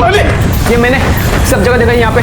भाई ये मैंने सब जगह देखा यहाँ पे।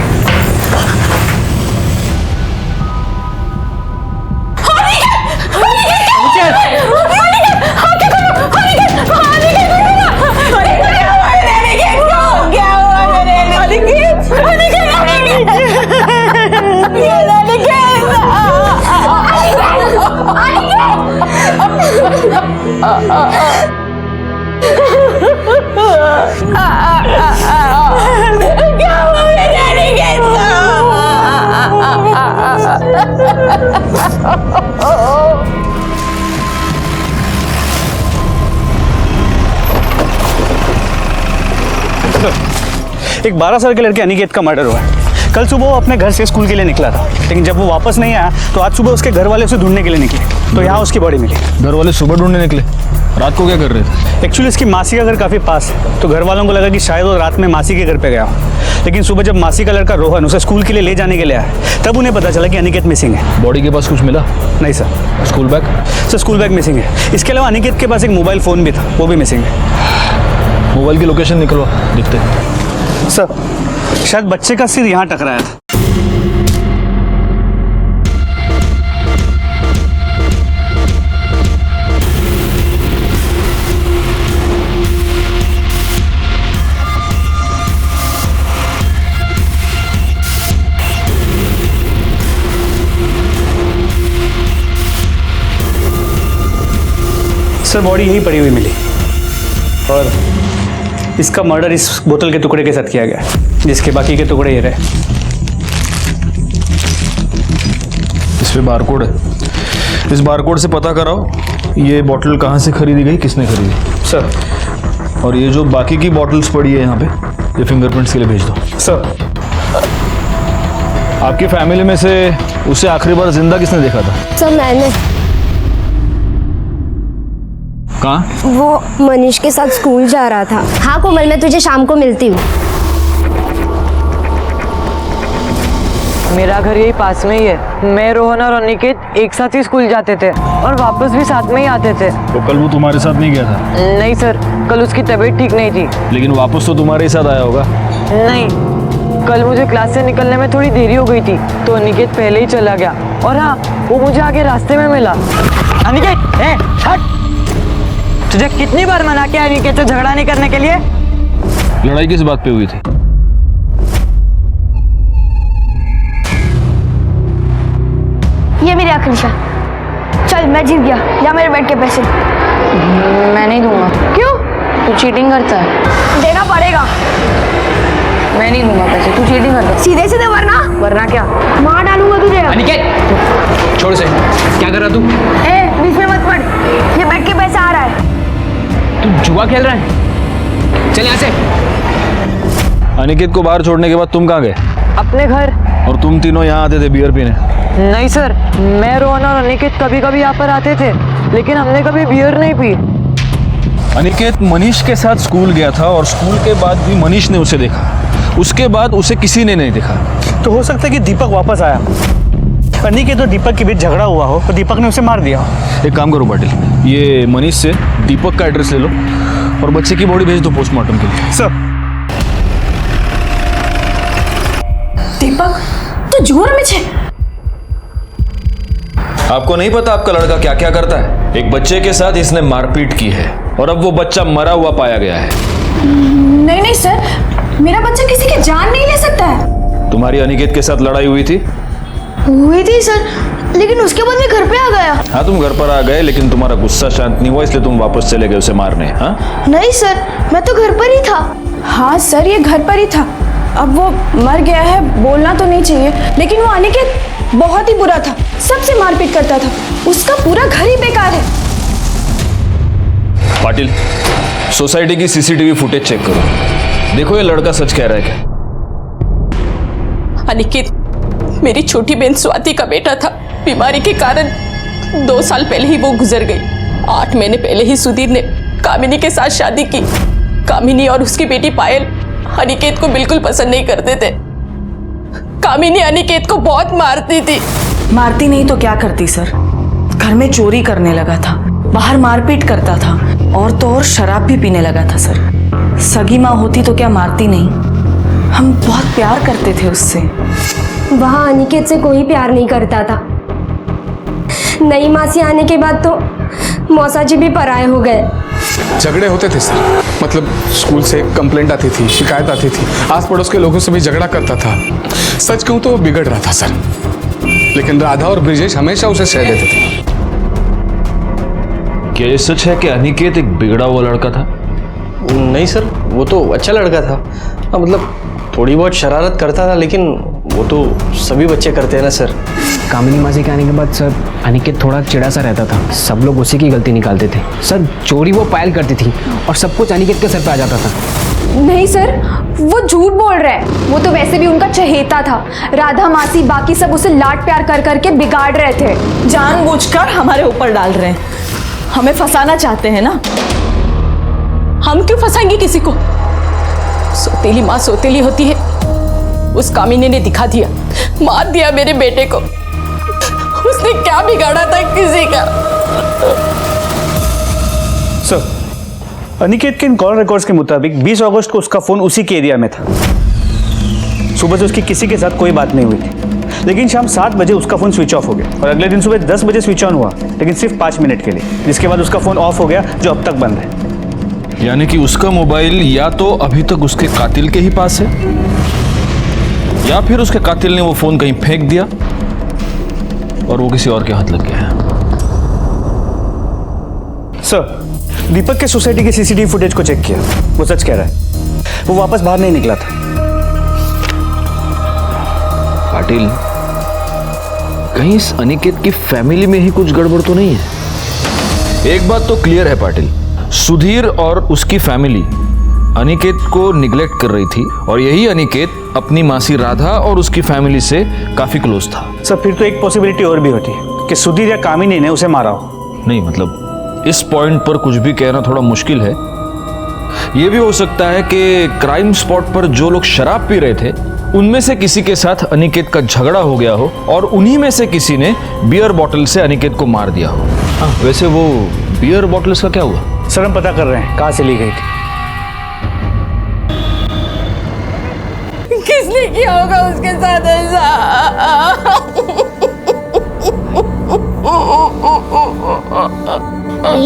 एक 12 साल के लड़के अनिकेत का मर्डर हुआ है। कल सुबह वो अपने घर से स्कूल के लिए निकला था, लेकिन जब वो वापस नहीं आया तो आज सुबह उसके घर वाले उसे ढूंढने के लिए निकले, तो यहाँ उसकी बॉडी मिली। घर वाले सुबह ढूंढने निकले? रात को क्या कर रहे थे? एक्चुअली इसकी मासी का घर काफ़ी पास है, तो घर वालों को लगा कि शायद वो रात में मासी के घर पे गया हो, लेकिन सुबह जब मासी का लड़का रोहन उसे स्कूल के लिए ले जाने के लिए आया तब उन्हें पता चला कि अनिकेत मिसिंग है। बॉडी के पास कुछ मिला? नहीं sir. School bag? Sir school bag missing है। इसके अलावा अनिकेत के पास एक मोबाइल फ़ोन भी था, वो भी मिसिंग है। मोबाइल की लोकेशन निकलवा, दिखते हैं। सर शायद बच्चे का सिर यहाँ टकराया था। सर बॉडी यहीं पड़ी हुई मिली और इसका मर्डर इस बोतल के टुकड़े के साथ किया गया, जिसके बाकी के टुकड़े ये रहे। इस पे बारकोड है, इस बारकोड से पता कराओ ये बोतल कहाँ से खरीदी गई, किसने खरीदी। सर और ये जो बाकी की बॉटल्स पड़ी है यहाँ पे, ये फिंगरप्रिंट्स के लिए भेज दो। सर आपकी फैमिली में से उसे आखिरी बार जिंदा किसने देखा था? सर मैंने। कहाँ? वो मनीष के साथ स्कूल जा रहा था। हाँ कोमल, मैं तुझे शाम को मिलती हूँ। मेरा घर यही पास में ही है। मैं, रोहन और अनिकेत एक साथ ही स्कूल जाते थे और वापस भी साथ में ही आते थे। तो कल वो तुम्हारे साथ नहीं गया था? नहीं सर, कल उसकी तबीयत ठीक नहीं थी। लेकिन वापस तो तुम्हारे ही साथ आया होगा? नहीं, कल मुझे क्लास से निकलने में थोड़ी देरी हो गई थी, तो अनिकेत पहले ही चला गया। और हाँ, वो मुझे आगे रास्ते में मिला। अनिकेत, हट! तुझे कितनी बार मना किया अनिकेत से झगड़ा नहीं करने के लिए? लड़ाई किस बात पे हुई थी? ये मेरी आखिरी शर्त। चल मैं जीत गया, या मेरे बेड के पैसे। मैं नहीं दूंगा। क्यों? तू चीटिंग करता है। देना पड़ेगा। मैं नहीं दूंगा पैसे, तू चीटिंग करता है। सीधे सीधे वरना क्या? मार डालूंगा तुझे। अनिकेत छोड़ से, क्या कर रहा तू? बीच में मत पड़, ये बेड के पैसे आ रहा है। तू जुआ खेल रहा है? चल यहाँ से। अनिकेत को बाहर छोड़ने के बाद तुम कहाँ गए? अपने घर। और तुम तीनों यहाँ आते थे बियर पीने? नहीं सर, मैं, रोहन और अनिकेत कभी कभी यहाँ पर आते थे, लेकिन हमने कभी बियर नहीं पी। अनिकेत मनीष के साथ स्कूल गया था और स्कूल के बाद भी मनीष ने उसे देखा, उसके बाद उसे किसी ने नहीं देखा। तो हो सकता है कि दीपक वापस आया, अनिकेत और दीपक के बीच झगड़ा हुआ हो, तो दीपक ने उसे मार दिया हो। एक काम करो पाटिल, ये मनीष से दीपक का एड्रेस ले लो और बच्चे की बॉडी भेज दो पोस्टमार्टम के लिए। सर दीपक तो जुआ में छे। आपको नहीं पता आपका लड़का क्या क्या करता है? एक बच्चे के साथ इसने मारपीट की है और अब वो बच्चा मरा हुआ पाया गया है। नहीं नहीं सर, मेरा बच्चा किसी की जान नहीं ले सकता है। तुम्हारी अनिकेत के साथ लड़ाई हुई थी? हुई थी सर, लेकिन उसके बाद मैं घर पे आ गया। हाँ तुम घर पर आ गए, लेकिन तुम्हारा गुस्सा शांत नहीं हुआ, इसलिए तुम वापस चले गए उसे मारने। हाँ नहीं सर, मैं तो घर पर ही था। हाँ सर, ये घर पर ही था। अब वो मर गया है, बोलना तो नहीं चाहिए, लेकिन वो अनिकेत बहुत ही बुरा था, सबसे मारपीट करता था। उसका पूरा घर ही बेकार है। पाटिल, सोसाइटी की सीसीटीवी फुटेज चेक करो, देखो ये लड़का सच कह रहा है क्या? अनिकेत मेरी छोटी बहन स्वाति का बेटा था। बीमारी के कारण 2 साल पहले ही वो गुजर गई। 8 महीने पहले ही सुधीर ने कामिनी के साथ शादी की। कामिनी और उसकी बेटी पायल अनिकेत को बिल्कुल पसंद नहीं करते थे। कामिनी अनिकेत को बहुत मारती थी। मारती नहीं तो क्या करती सर? घर में चोरी करने लगा था, बाहर मारपीट करता था और तो और शराब भी पीने लगा था सर। सगी माँ होती तो क्या मारती नहीं। हम बहुत प्यार करते थे उससे। वहाँ अनिकेत से कोई प्यार नहीं करता था। नई मासी आने के बाद तो मौसा जी भी पराये हो गए। झगड़े होते थे सर, मतलब स्कूल से कंप्लेंट आती थी, शिकायत आती थी, आस पड़ोस के लोगों से भी झगड़ा करता था। सच कहूँ तो वो बिगड़ रहा था सर, लेकिन राधा और ब्रिजेश हमेशा उसे सह लेते थे। क्या ये सच है कि अनिकेत एक बिगड़ा हुआ लड़का था? नहीं सर, वो तो अच्छा लड़का था। हाँ, मतलब थोड़ी बहुत शरारत करता था, लेकिन वो तो सभी बच्चे करते हैं ना सर। कामिनी मासी के आने के बाद सर अनिकेत थोड़ा चिड़ा सा रहता था। सब लोग उसी की गलती निकालते थे सर। चोरी वो पायल करती थी और सब कुछ अनिकेत के सर पे आ जाता था। नहीं सर, वो झूठ बोल रहा है। वो तो वैसे भी उनका चहेता था। राधा मासी बाकी सब उसे लाड प्यार कर करके बिगाड़ रहे थे। जानबूझकर हमारे ऊपर डाल रहे हैं, हमें फंसाना चाहते हैं ना। हम क्यों फंसाएंगे किसी को? सौतेली माँ सौतेली होती है। उस कामिनी ने दिखा दिया, मार दिया मेरे बेटे को। उसने क्या बिगाड़ा था किसी का? सर, अनिकेत के इन कॉल रिकॉर्ड्स के मुताबिक 20 अगस्त को उसका फोन उसी के एरिया में था। सुबह से उसकी किसी के साथ कोई बात नहीं हुई थी, लेकिन शाम 7 बजे उसका फोन स्विच ऑफ हो गया और अगले दिन सुबह 10 बजे स्विच ऑन हुआ, लेकिन सिर्फ 5 मिनट के लिए, जिसके बाद उसका फोन ऑफ हो गया, जो अब तक बंद है। यानी कि उसका मोबाइल या तो अभी तक उसके कातिल के ही पास है, या फिर उसके कातिल ने वो फोन कहीं फेंक दिया और वो किसी और के हाथ लग गया है। सर, दीपक के सोसाइटी के सीसीटीवी फुटेज को चेक किया। वो सच कह रहा है, वो वापस बाहर नहीं निकला था। पाटिल, कहीं इस अनिकेत की फैमिली में ही कुछ गड़बड़ तो नहीं है? एक बात तो क्लियर है पाटिल, सुधीर और उसकी फैमिली अनिकेत को निग्लेक्ट कर रही थी और यही अनिकेत अपनी मासी राधा और उसकी फैमिली से काफी क्लोज था। सर, फिर तो एक पॉसिबिलिटी और भी होती है कि सुधीर या कामिनी ने उसे मारा हो। नहीं, मतलब इस पॉइंट पर कुछ भी कहना थोड़ा मुश्किल है। यह भी हो सकता है कि क्राइम स्पॉट पर जो लोग शराब पी रहे थे उनमें से किसी के साथ अनिकेत का झगड़ा हो गया हो और उन्हीं में से किसी ने बियर बॉटल से अनिकेत को मार दिया हो। हाँ, वैसे वो बियर बॉटल्स का क्या हुआ? सर, हम पता कर रहे हैं कहाँ से ली गई थी। किसने किया होगा उसके साथ ऐसा?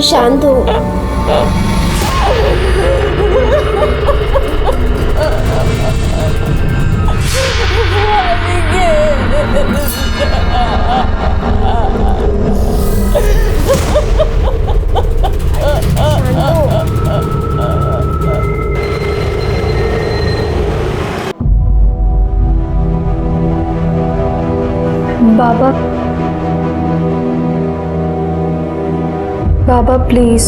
शांत हो। बाबा, बाबा प्लीज।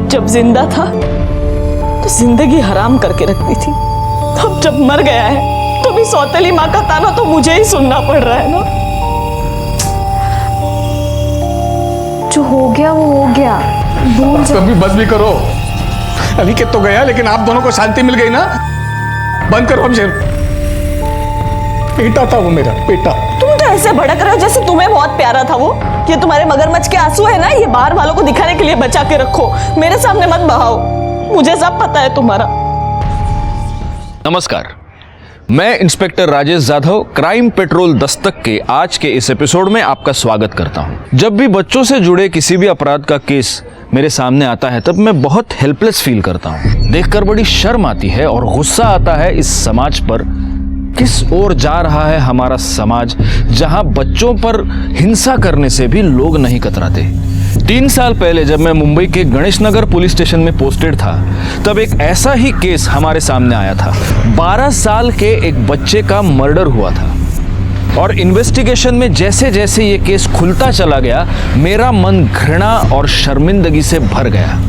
जब जिंदा था तो जिंदगी हराम करके रखती थी, अब जब मर गया है तो भी सौतेली माँ का ताना तो मुझे ही सुनना पड़ रहा है ना। जो हो गया वो हो गया, भूल जाओ। कभी बस भी करो। अनिकेत तो गया, लेकिन आप दोनों को शांति मिल गई ना। बंद करो अब। बेटा था वो, मेरा बेटा। तुम तो ऐसे भड़क रहे हो जैसे तुम्हें बहुत प्यारा था वो। ये तुम्हारे मगरमच्छ के आंसू है ना, ये बाहर वालों को दिखाने के लिए बचा के रखो, मेरे सामने मत बहाओ। मुझे सब पता है तुम्हारा। नमस्कार, मैं inspector Rajesh Jadhav crime petrol Dastak के आज के इस एपिसोड में आपका स्वागत करता हूं। जब भी बच्चों से जुड़े किसी भी अपराध का केस मेरे सामने आता है तब मैं बहुत हेल्पलेस फील करता हूं। देखकर बड़ी शर्म आती है और गुस्सा आता है इस समाज पर। किस ओर जा रहा है हमारा समाज, जहां बच्चों पर हिंसा करने से भी लोग नहीं कतराते। 3 साल पहले जब मैं मुंबई के गणेश नगर पुलिस स्टेशन में पोस्टेड था, तब एक ऐसा ही केस हमारे सामने आया था। 12 साल के एक बच्चे का मर्डर हुआ था और इन्वेस्टिगेशन में जैसे जैसे ये केस खुलता चला गया, मेरा मन घृणा और शर्मिंदगी से भर गया।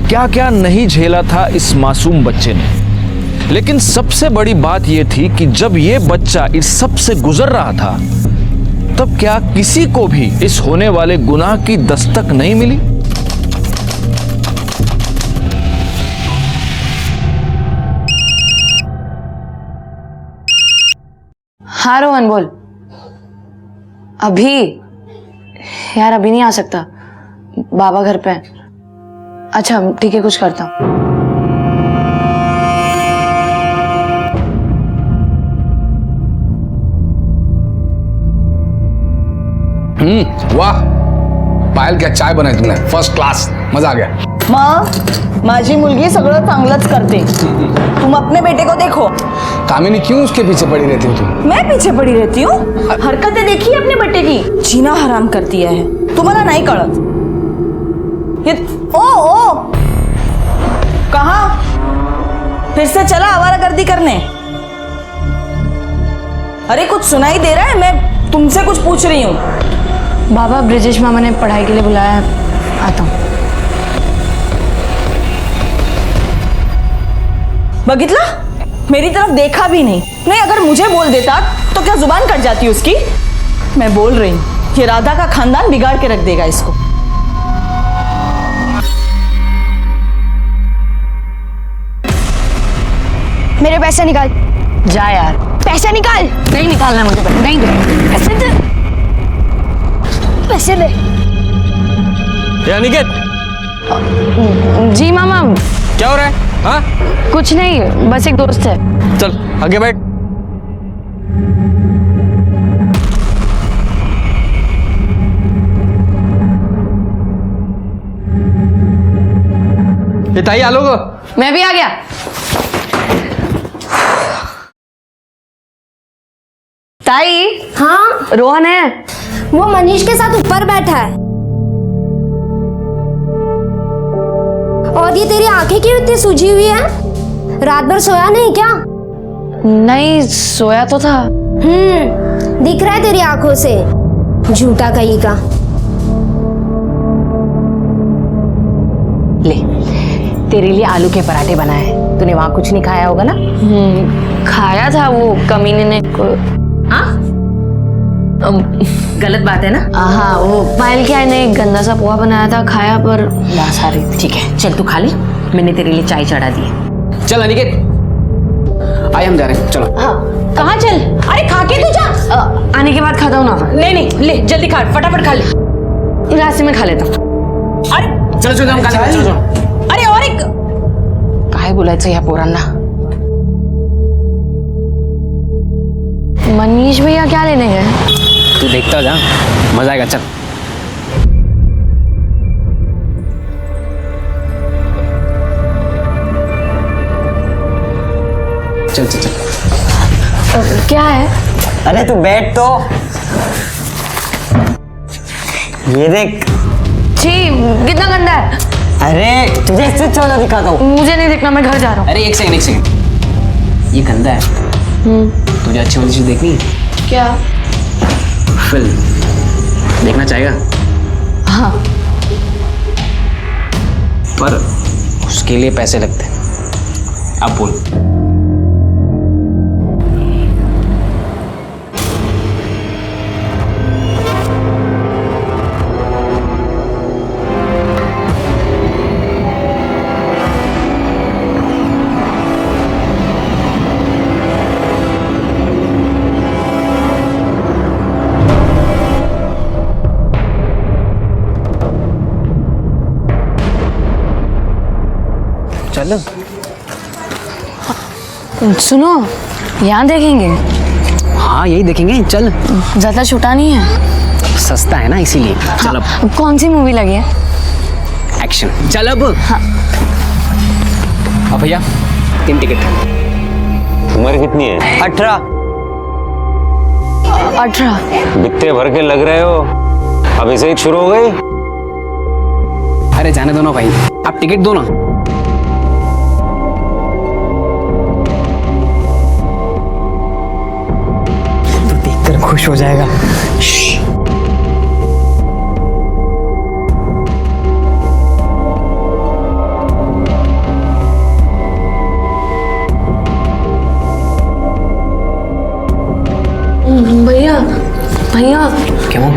क्या क्या नहीं झेला था इस मासूम बच्चे ने। लेकिन सबसे बड़ी बात यह थी कि जब ये बच्चा इस सब से गुजर रहा था, तब क्या किसी को भी इस होने वाले गुनाह की दस्तक नहीं मिली? हाँ रोहन बोल। अभी यार अभी नहीं आ सकता, बाबा घर पे हैं। अच्छा ठीक है, कुछ करता हूँ। वाह पायल, क्या चाय बनाई तुमने, फर्स्ट क्लास, मजा आ गया। माझी मुलगी सगळं चांगलंच करते, तुम अपने बेटे को देखो। कामिनी क्यों उसके पीछे पड़ी रहती हो तुम? मैं पीछे पड़ी रहती हूँ? हरकतें देखी अपने बेटे की, जीना हराम कर दिया है, तुम्हाला नहीं कळत। ये ओ कहाँ फिर से चला आवारागर्दी करने? अरे कुछ सुनाई दे रहा है? मैं तुमसे कुछ पूछ रही हूँ। बाबा ब्रिजेश मामा ने पढ़ाई के लिए बुलाया है, आता हूँ। बघितला, मेरी तरफ देखा भी नहीं। अगर मुझे बोल देता तो क्या जुबान कट जाती उसकी? मैं बोल रही हूँ, ये राधा का खानदान बिगाड़ के रख देगा इसको। मेरे पैसे निकाल। जा यार, पैसे निकाल। नहीं निकालना मुझे, नहीं दे पैसे दे, पैसे दे। अनिकेत, जी मामा। क्या हो रहा है? हाँ कुछ नहीं, बस एक दोस्त है। चल आगे बैठ। ये ताई आलो को। मैं भी आ गया। ताई। हाँ रोहन है, वो मनीष के साथ ऊपर बैठा है। और ये तेरी आंखें क्यों इतनी सूजी हुई है? रात भर सोया नहीं क्या? नहीं सोया तो था। दिख रहा है तेरी आंखों से, झूठा कहीं का। ले, तेरे लिए आलू के पराठे बनाए। तूने वहां कुछ नहीं खाया होगा ना? खाया था, वो कमीने ने। हाँ, गलत बात है ना? हाँ, वो पायल क्या ने गंदा सा पोहा बनाया था, खाया पर लाश आ रही थी। ठीक है चल तू खा ले, मैंने तेरे लिए चाय चढ़ा दी है। चल अनिकेत, आए हम जा रहे हैं, चलो। हाँ कहाँ चल? अरे खा के तू जा। आने के बाद खाता हूँ ना। नहीं ले जल्दी खा, फटाफट खा ले। रास्ते में खा लेता हूँ। अरे चलो चलो हम खा लेंगे, चलो। अरे और एक काय बोलायचं या पोरांना? मनीष भैया क्या लेने गए? तू देखता जा, मजा आएगा, चल। चल चल चल। क्या है? अरे तू बैठ तो। ये देख। छी, कितना गंदा है। अरे तुझे इससे छोटा दिखाता हूँ। मुझे नहीं देखना, मैं घर जा रहा हूँ। अरे एक सेकंड, ये गंदा है। तुझे अच्छी वाली चीज देखनी है? क्या? फिल्म देखना चाहेगा? हाँ। पर उसके लिए पैसे लगते हैं। अब बोल। चल। सुनो, यहाँ देखेंगे। हाँ यही देखेंगे, चल। ज्यादा छुटा नहीं है, सस्ता है ना इसीलिए। चल अब। कौन सी मूवी लगी है? एक्शन। चल अब। हाँ। अब भैया 3 टिकट। उम्र कितनी है? 18। बिकते भर के लग रहे हो, अभी से ही शुरू हो गई। अरे जाने दो ना भाई, आप टिकट दो ना। तो देखकर खुश हो जाएगा। भैया भैया, क्यों?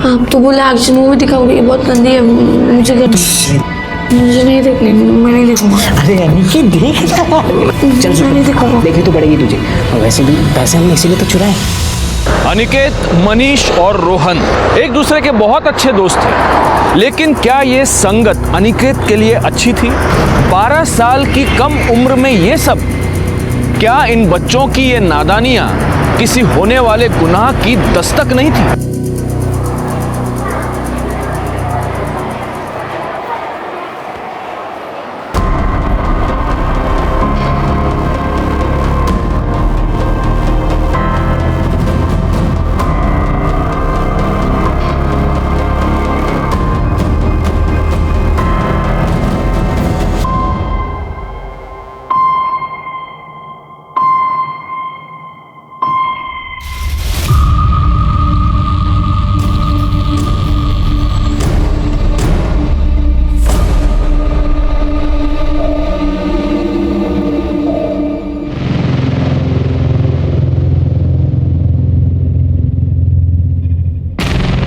आप तो बोले एक्शन मूवी दिखाओगे, ये बहुत गंदी है, मुझे नहीं देखनी, मैं नहीं देखूंगा। अरे अनिकेत देख। चल नहीं देखूंगा। देखनी तो पड़ेगी तुझे, और वैसे भी पैसे हमने इसीलिए तो चुराए। अनिकेत, मनीष और रोहन एक दूसरे के बहुत अच्छे दोस्त थे, लेकिन क्या ये संगत अनिकेत के लिए अच्छी थी? 12 साल की कम उम्र में ये सब? क्या इन बच्चों की ये नादानियां किसी होने वाले गुनाह की दस्तक नहीं थी?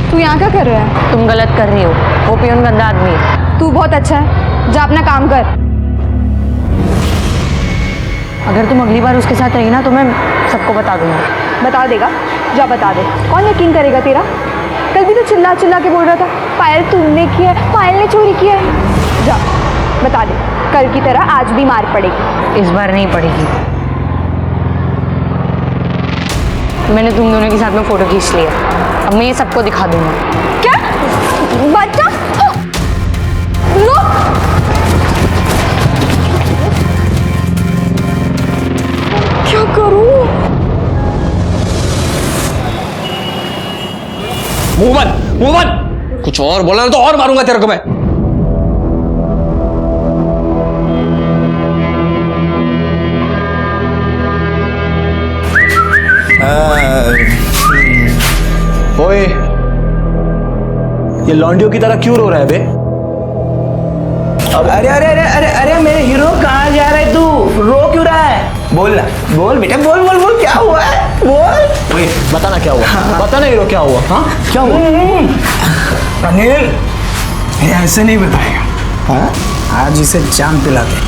तू यहाँ क्या कर रहा है? तुम गलत कर रही हो, वो पियून गंदा आदमी है। तू बहुत अच्छा है, जा अपना काम कर। अगर तुम अगली बार उसके साथ रही ना तो मैं सबको बता दूंगा। बता देगा? जा बता दे, कौन यकीन करेगा तेरा? कल भी तो चिल्ला चिल्ला के बोल रहा था पायल तुमने किया है, पायल ने चोरी किया है। जा बता दे, कल की तरह आज भी मार पड़ेगी। इस बार नहीं पड़ेगी। मैंने तुम दोनों के साथ में फोटो खींच लिया, अब मैं ये सबको दिखा दूंगा। क्या बच्चा? लो क्या करूं? मुंह बंद। कुछ और बोला ना तो और मारूंगा तेरे को मैं। ओए, ये लॉन्डियो की तरह क्यों रो रहा है बे? अरे अरे अरे अरे अरे मेरे हीरो, कहाँ जा रहे तू? रो क्यों रहा है? बोल ना, बोल बेटा, बोल बोल बोल, क्या हुआ है? बोल। ओए, बताना क्या हुआ? बता ना हीरो, क्या हुआ? हाँ, क्या हुआ? अनिल, ये ऐसे नहीं बताएगा। हाँ, आज इसे जाम पिलाते।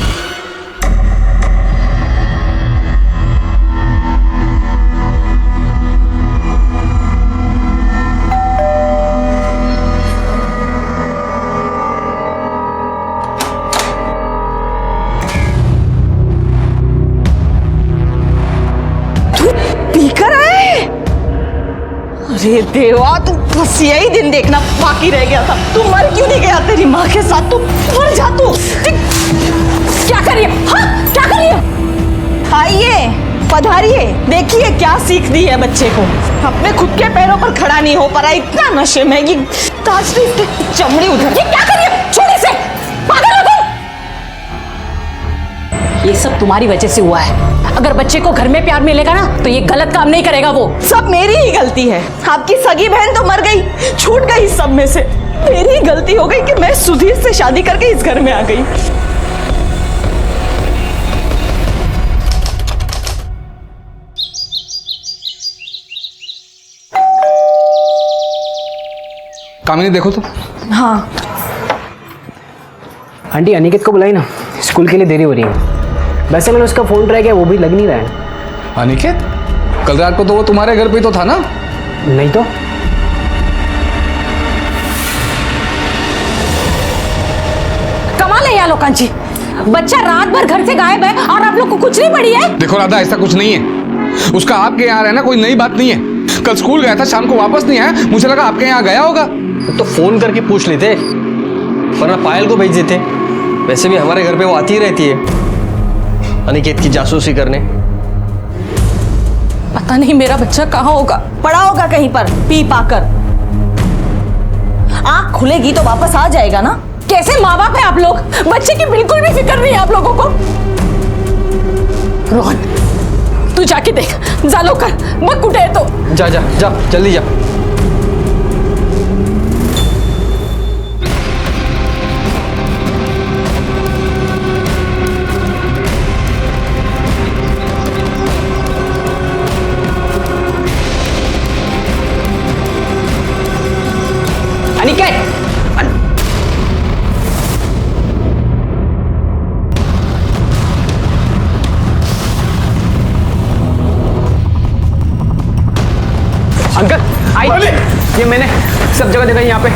अरे देवा, तू बस यही दिन देखना बाकी रह गया था। तू मर क्यों नहीं गया तेरी माँ के साथ? तू मर जा तू। क्या करिए? हाँ, क्या करिए? आइए, पधारिए, देखिए क्या सीख दी है बच्चे को। अपने खुद के पैरों पर खड़ा नहीं हो पा रहा, इतना नशे में। ये ताजरी चमड़ी उधर। ये क्या करिए? छोड़े से, पागल हो तुम। ये सब तुम्हारी वजह से हुआ है। अगर बच्चे को घर में प्यार मिलेगा ना तो ये गलत काम नहीं करेगा। वो सब मेरी ही गलती है। आपकी सगी बहन तो मर गई, छूट गई सब में से। मेरी ही गलती हो गई कि मैं सुधीर से शादी करके इस घर में आ गई। कामिनी देखो तो। हाँ आंटी, अनिकेत को बुलाई ना, स्कूल के लिए देरी हो रही है। वैसे मैंने उसका फोन ट्राई किया, वो भी लग नहीं रहा है। अनिकेत, कल रात को तो वो तुम्हारे घर पे तो था ना? नहीं तो। कमाल है यार लोकांची, बच्चा रात भर घर से गायब है और आप लोग को कुछ नहीं पड़ी है। देखो राधा, ऐसा कुछ नहीं है। उसका आपके यहाँ रहना कोई नई बात नहीं है। कल स्कूल गया था, शाम को वापस नहीं आया, मुझे लगा आपके यहाँ गया होगा। तो फोन करके पूछ लेते, वरना पायल को भेज देते। वैसे भी हमारे घर पे वो आती ही रहती है अनिकेत की जासूसी करने। पता नहीं मेरा बच्चा कहाँ होगा, पड़ा होगा कहीं पर पी पाकर। आँख खुलेगी तो वापस आ जाएगा ना। कैसे माँ बाप है आप लोग? बच्चे की बिल्कुल भी फिक्र नहीं है आप लोगों को। रोहन, तू जाके देख, जा लो कर, बग कुटे है तो। जा जा जा, जल्दी जा। अनिकेत, ये मैंने सब जगह देखा यहाँ पे।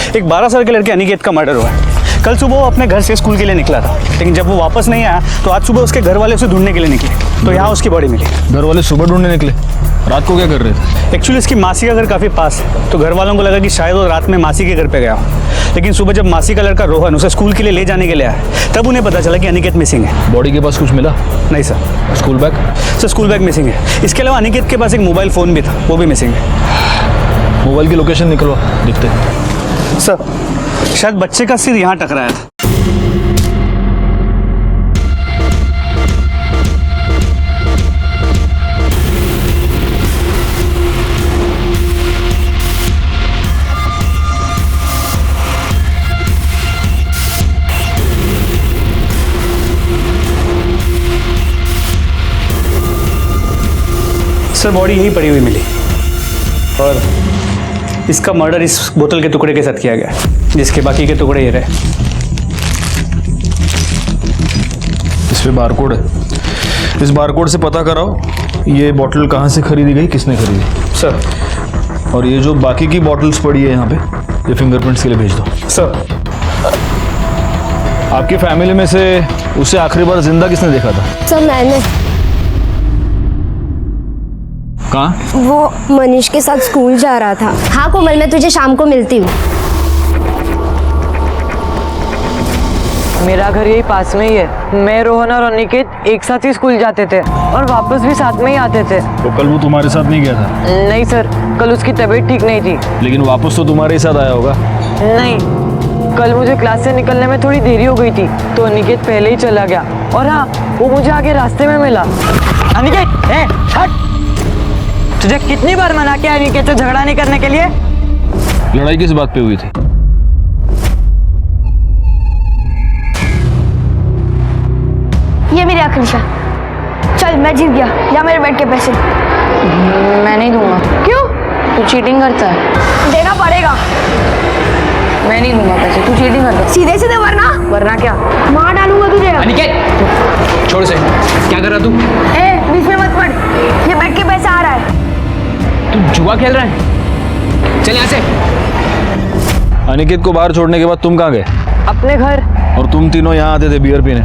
एक 12 साल के लड़के अनिकेत का मर्डर हुआ है। कल सुबह वो अपने घर से स्कूल के लिए निकला था, लेकिन जब वो वापस नहीं आया तो आज सुबह उसके घर वाले उसे ढूंढने के लिए निकले, तो यहाँ उसकी बॉडी मिली। घर वाले सुबह ढूंढने निकले? रात को क्या कर रहे थे? एक्चुअली इसकी मासी का घर काफ़ी पास है, तो घर वालों को लगा कि शायद वो रात में मासी के घर पे गया हो। लेकिन सुबह जब मासी का लड़का रोहन उसे स्कूल के लिए ले जाने के लिए आया, तब उन्हें पता चला कि अनिकेत मिसिंग है। बॉडी के पास कुछ मिला? नहीं sir. School bag? Sir school bag missing है। इसके अलावा अनिकेत के पास एक मोबाइल फ़ोन भी था, वो भी मिसिंग है। मोबाइल की लोकेशन निकलवा, दिखते हैं। सर शायद बच्चे का सिर यहाँ टकराया था। सर बॉडी यहीं पड़ी हुई मिली और इसका मर्डर इस बोतल के टुकड़े के साथ किया गया, जिसके बाकी के टुकड़े ये रहे। इस पे बारकोड है। इस बारकोड से पता कराओ ये बोतल कहाँ से खरीदी गई, किसने खरीदी। सर। और ये जो बाकी की बॉटल्स पड़ी है यहाँ पे, ये फिंगरप्रिंट्स के लिए भेज दो। सर। आपकी फैमिली में से उसे आखिरी बार जिंदा किसने देखा था? सब मैंने। कहाँ? वो मनीष के साथ स्कूल जा रहा था। हाँ कोमल, मैं तुझे शाम को मिलती हूँ। मेरा घर यही पास में ही है। मैं, रोहन और अनिकेत एक साथ ही स्कूल जाते थे और वापस भी साथ में ही आते थे। तो कल वो तुम्हारे साथ नहीं गया था? नहीं सर, कल उसकी तबीयत ठीक नहीं थी। लेकिन वापस तो तुम्हारे ही साथ आया होगा? नहीं, कल मुझे क्लास से निकलने में थोड़ी देरी हो गई थी, तो अनिकेत पहले ही चला गया। और हाँ, वो मुझे आगे रास्ते में मिला। अनिकेत, हट! तुझे कितनी बार मना किया अनिकेत से झगड़ा नहीं करने के लिए? लड़ाई किस बात पे हुई थी? ये मेरी आखिरी शर्त। चल मैं जीत गया, या मेरे बेड के पैसे। मैं नहीं दूंगा। क्यों? तू चीटिंग करता है। देना पड़ेगा। मैं नहीं दूंगा पैसे, तू चीटिंग करता है। सीधे सीधे वरना वरना क्या? मार डालूंगा तुझे। अनिकेत छोड़ से, क्या कर रहा तू? बीच में मत पड़, ये बेड के पैसे आ रहा है। तू जुआ खेल रहा है? चल यहाँ से। अनिकेत को बाहर छोड़ने के बाद तुम कहाँ गए? अपने घर। और तुम तीनों यहाँ आते थे बियर पीने?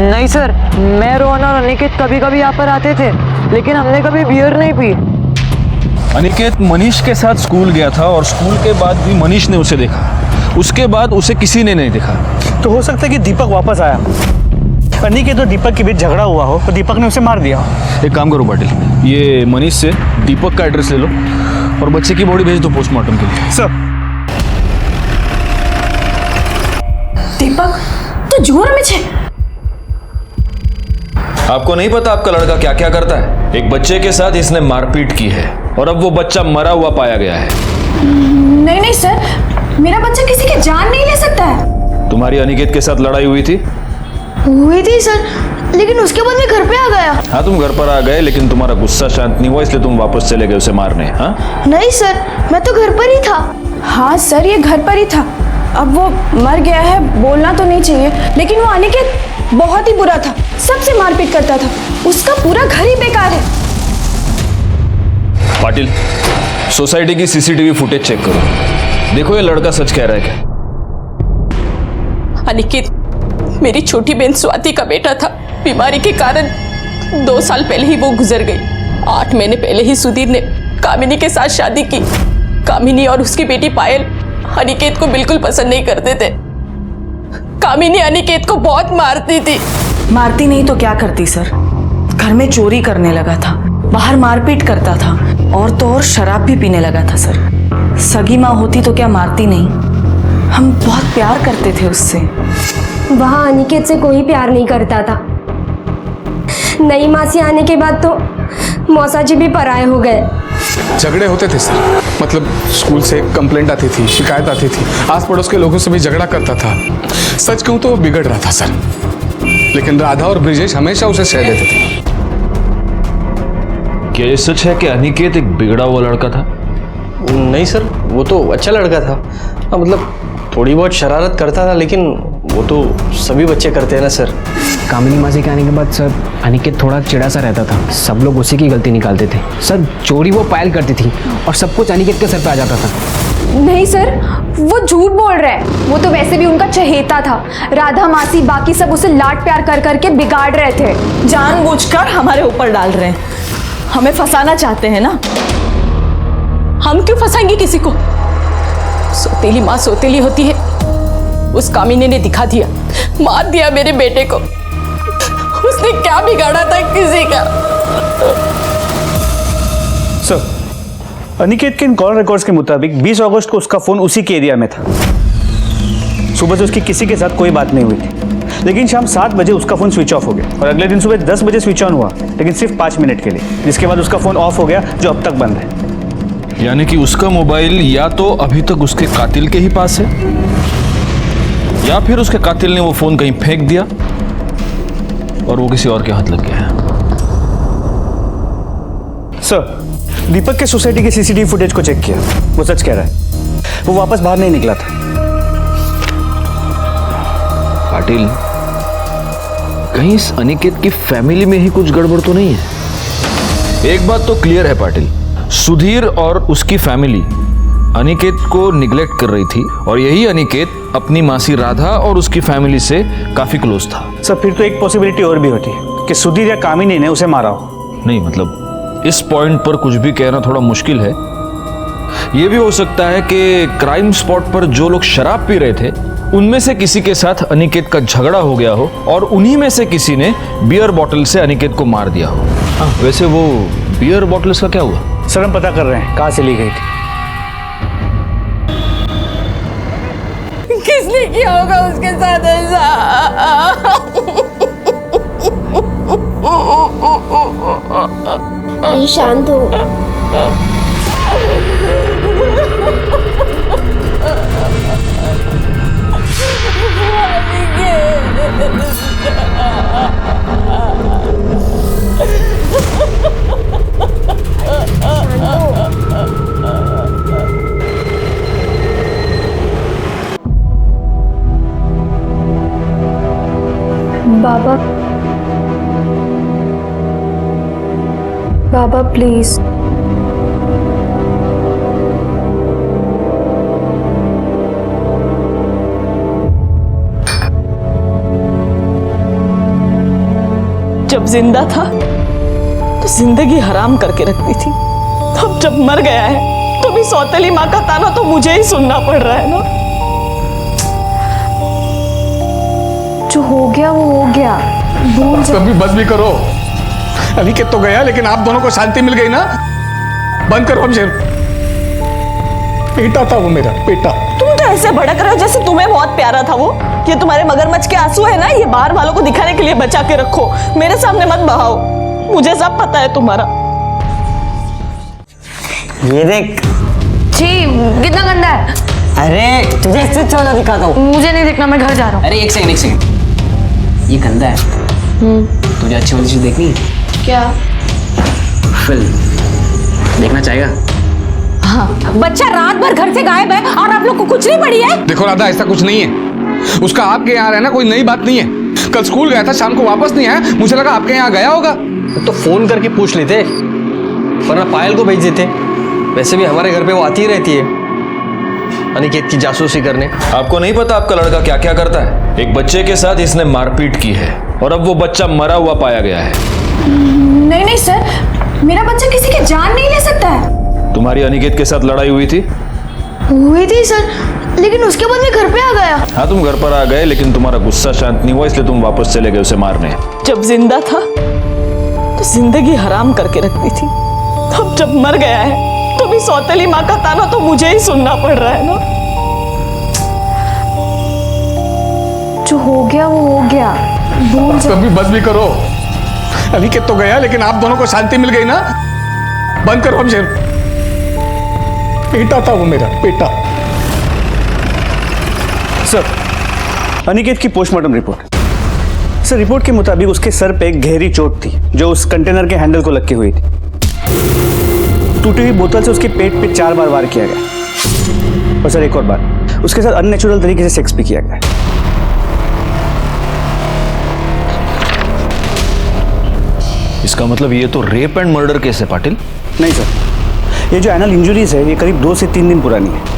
नहीं सर, मैं, रोहन और अनिकेत कभी कभी यहाँ पर आते थे, लेकिन हमने कभी बियर नहीं पी। अनिकेत मनीष के साथ स्कूल गया था और स्कूल के बाद भी मनीष ने उसे देखा। उसके बाद उसे किसी ने नहीं देखा। तो हो सकता है कि दीपक वापस आया, अनिकेत और दीपक के बीच झगड़ा हुआ हो तो दीपक ने उसे मार दिया हो। एक काम करो पाटिल, ये मनीष से दीपक का एड्रेस ले लो और बच्चे की बॉडी भेज दो पोस्टमार्टम के लिए। सर। दीपक तो जुआ में छे। आपको नहीं पता आपका लड़का क्या क्या करता है? एक बच्चे के साथ इसने मारपीट की है और अब वो बच्चा मरा हुआ पाया गया है। नहीं नहीं सर, मेरा बच्चा किसी की जान नहीं ले सकता है। तुम्हारी अनिकेत के साथ लड़ाई हुई थी? हुई थी सर, लेकिन उसके बाद मैं घर पे आ गया। हाँ तुम घर पर आ गए, लेकिन तुम्हारा गुस्सा शांत नहीं हुआ, इसलिए तुम वापस चले गए उसे मारने। हाँ नहीं सर, मैं तो घर पर ही था। हाँ सर, ये घर पर ही था। अब वो मर गया है, बोलना तो नहीं चाहिए, लेकिन वो अनिकेत बहुत ही बुरा था, सबसे मारपीट करता था। उसका पूरा घर ही बेकार है। पाटिल, सोसाइटी की सीसीटीवी फुटेज चेक करो, देखो ये लड़का सच कह रहा है क्या। अनिकेत मेरी छोटी बहन स्वाति का बेटा था। बीमारी के कारण 2 साल पहले ही वो गुजर गई। 8 महीने पहले ही सुधीर ने कामिनी के साथ शादी की। कामिनी और उसकी बेटी पायल अनिकेत को बिल्कुल पसंद नहीं करते थे। कामिनी अनिकेत को बहुत मारती थी। मारती नहीं तो क्या करती सर? घर में चोरी करने लगा था, बाहर मारपीट करता था और तो और शराब भी पीने लगा था सर। सगी माँ होती तो क्या मारती नहीं? हम बहुत प्यार करते थे उससे। वहाँ अनिकेत से कोई प्यार नहीं करता था। नई मासी आने के बाद तो मौसा जी भी पराये हो गए। झगड़े होते थे सर, मतलब स्कूल से कंप्लेंट आती थी, शिकायत आती थी, आस पड़ोस के लोगों से भी झगड़ा करता था। सच कहूँ तो वो बिगड़ रहा था सर, लेकिन राधा और ब्रिजेश हमेशा उसे सह देते थे। क्या ये सच है कि अनिकेत एक बिगड़ा हुआ लड़का था? नहीं सर, वो तो अच्छा लड़का था। हाँ, मतलब थोड़ी बहुत शरारत करता था, लेकिन वो तो सभी बच्चे करते हैं ना सर। कामिनी मासी के आने के बाद सर अनिकेत थोड़ा चिड़ा सा रहता था। सब लोग उसी की गलती निकालते थे। सर चोरी वो पायल करती थी और सब कुछ अनिकेत के सर पे आ जाता था। नहीं सर, वो झूठ बोल रहा है। वो तो वैसे भी उनका चहेता था। राधा मासी बाकी सब उसे लाड प्यार कर करके बिगाड़ रहे थे। जानबूझकर हमारे ऊपर डाल रहे हैं, हमें फंसाना चाहते हैं ना। हम क्यों फंसाएंगे किसी को? सोतेली माँ सोतेली होती है। उस कामिनी ने दिखा दिया, मार दिया मेरे बेटे को। उसने क्या बिगाड़ा था किसी का? सर, अनिकेत के इन कॉल रिकॉर्ड्स के मुताबिक 20 अगस्त को उसका फोन उसी के एरिया में था। सुबह से उसकी किसी के साथ कोई बात नहीं हुई थी, लेकिन शाम 7 बजे उसका फोन स्विच ऑफ हो गया और अगले दिन सुबह 10 बजे स्विच ऑन हुआ, लेकिन सिर्फ 5 मिनट के लिए, जिसके बाद उसका फोन ऑफ हो गया, जो अब तक बंद है। यानी कि उसका मोबाइल या तो अभी तक उसके कातिल के ही पास है, या फिर उसके कातिल ने वो फोन कहीं फेंक दिया और वो किसी और के हाथ लग गया है। सर, दीपक के सोसाइटी के सीसीटीवी फुटेज को चेक किया। वो सच कह रहा है, वो वापस बाहर नहीं निकला था। पाटिल, कहीं इस अनिकेत की फैमिली में ही कुछ गड़बड़ तो नहीं है? एक बात तो क्लियर है पाटिल, सुधीर और उसकी फैमिली अनिकेत को निग्लेक्ट कर रही थी और यही अनिकेत अपनी मासी राधा और उसकी फैमिली से काफी क्लोज था। सर, फिर तो एक पॉसिबिलिटी और भी होती है कि सुधीर या कामिनी ने उसे मारा हो। नहीं, मतलब इस पॉइंट पर कुछ भी कहना थोड़ा मुश्किल है। यह भी हो सकता है कि क्राइम स्पॉट पर जो लोग शराब पी रहे थे उनमें से किसी के साथ अनिकेत का झगड़ा हो गया हो और उन्हीं में से किसी ने बियर बॉटल से अनिकेत को मार दिया हो। वैसे वो बियर बॉटल्स का क्या हुआ? सर, हम पता कर रहे हैं कहां से ली गई थी। किसने किया होगा उसके साथ ऐसा? शांत हो। बाबा, बाबा प्लीज। जब जिंदा था तो जिंदगी हराम करके रखती थी, अब जब मर गया है तो भी सौतेली माँ का ताना तो मुझे ही सुनना पड़ रहा है ना। जो हो गया वो हो गया, भूल जा। कभी बस भी करो। अनिकेत तो गया, लेकिन आप दोनों को शांति मिल गई ना। बंद करो अब शेर। बेटा था वो, मेरा बेटा। तुम तो ऐसे भड़क रहे हो जैसे तुम्हें बहुत प्यारा था वो। ये तुम्हारे मगरमच्छ के आंसू है ना, ये बाहर वालों को दिखाने के लिए बचा के रखो, मेरे सामने मत बहाओ। मुझे सब पता है तुम्हारा। ये देख। छी, कितना गंदा है। अरे तुझे इससे चौड़ा दिखाता हूँ। मुझे नहीं देखना, मैं घर जा रहा हूँ। अरे एक सेकंड, ये गंदा है। तुझे अच्छी वाली चीज देखनी है? क्या? फिल्म देखना चाहेगा? हाँ, बच्चा रात भर घर से गायब है और आप लोग को कुछ नहीं पड़ी है। देखो राधा, ऐसा कुछ नहीं है। उसका आपके यहाँ रहना कोई नई बात नहीं है। कल स्कूल गया था, शाम को वापस नहीं आया, मुझे लगा आपके यहाँ गया होगा। तो फोन करके पूछ लेते, वरना पायल को भेज देते। वैसे भी हमारे घर पे वो आती ही रहती है अनिकेत की जासूसी करने। आपको नहीं पता आपका लड़का क्या क्या करता है? एक बच्चे के साथ इसने मारपीट की है और अब वो बच्चा मरा हुआ पाया गया है। नहीं नहीं सर, मेरा बच्चा किसी की जान नहीं ले सकता है। तुम्हारी अनिकेत के साथ लड़ाई हुई थी? हुई थी सर, लेकिन उसके बाद मैं घर पे आ गया। हाँ, तुम घर पर आ गए, लेकिन तुम्हारा गुस्सा शांत नहीं हुआ, इसलिए तुम वापस चले गए उसे मारने। जब जिंदा था तो जिंदगी हराम करके रखती थी, अब जब मर गया है तो भी सौतेली माँ का ताना तो मुझे ही सुनना पड़ रहा है ना। जो हो गया वो हो गया, भूल जा। कभी बस भी करो। अनिकेत तो गया, लेकिन आप दोनों को शांति मिल गई ना। बंद करो अब। बेटा था वो, मेरा बेटा। सर, अनिकेत की पोस्टमार्टम रिपोर्ट। सर, रिपोर्ट के मुताबिक उसके सर पे एक गहरी चोट थी जो उस कंटेनर के हैंडल को लग के हुई थी। टूटी हुई बोतल से उसके पेट पे 4 बार वार किया गया। और सर, एक और बात, उसके साथ अननेचुरल तरीके से सेक्स भी किया गया। इसका मतलब ये तो रेप एंड मर्डर केस है पाटिल। नहीं सर, ये जो एनल इंजुरीज है ये करीब 2 से 3 दिन पुरानी है।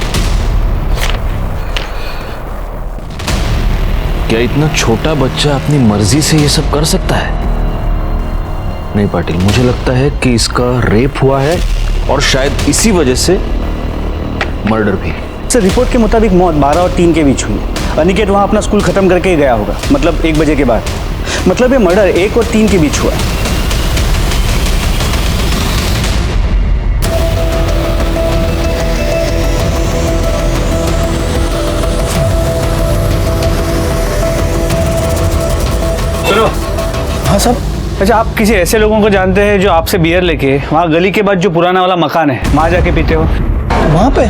क्या इतना छोटा बच्चा अपनी मर्जी से ये सब कर सकता है? नहीं पाटिल, मुझे लगता है कि इसका रेप हुआ है और शायद इसी वजह से मर्डर भी। सर, रिपोर्ट के मुताबिक मौत 12 और 3 के बीच हुई। अनिकेत वहां अपना स्कूल खत्म करके ही गया होगा, मतलब 1 बजे के बाद। मतलब ये मर्डर 1 और 3 के बीच हुआ है। हाँ साहब। अच्छा, आप किसी ऐसे लोगों को जानते हैं जो आपसे बियर लेके वहाँ गली के बाद जो पुराना वाला मकान है वहाँ जाके पीते हो? वहाँ पे?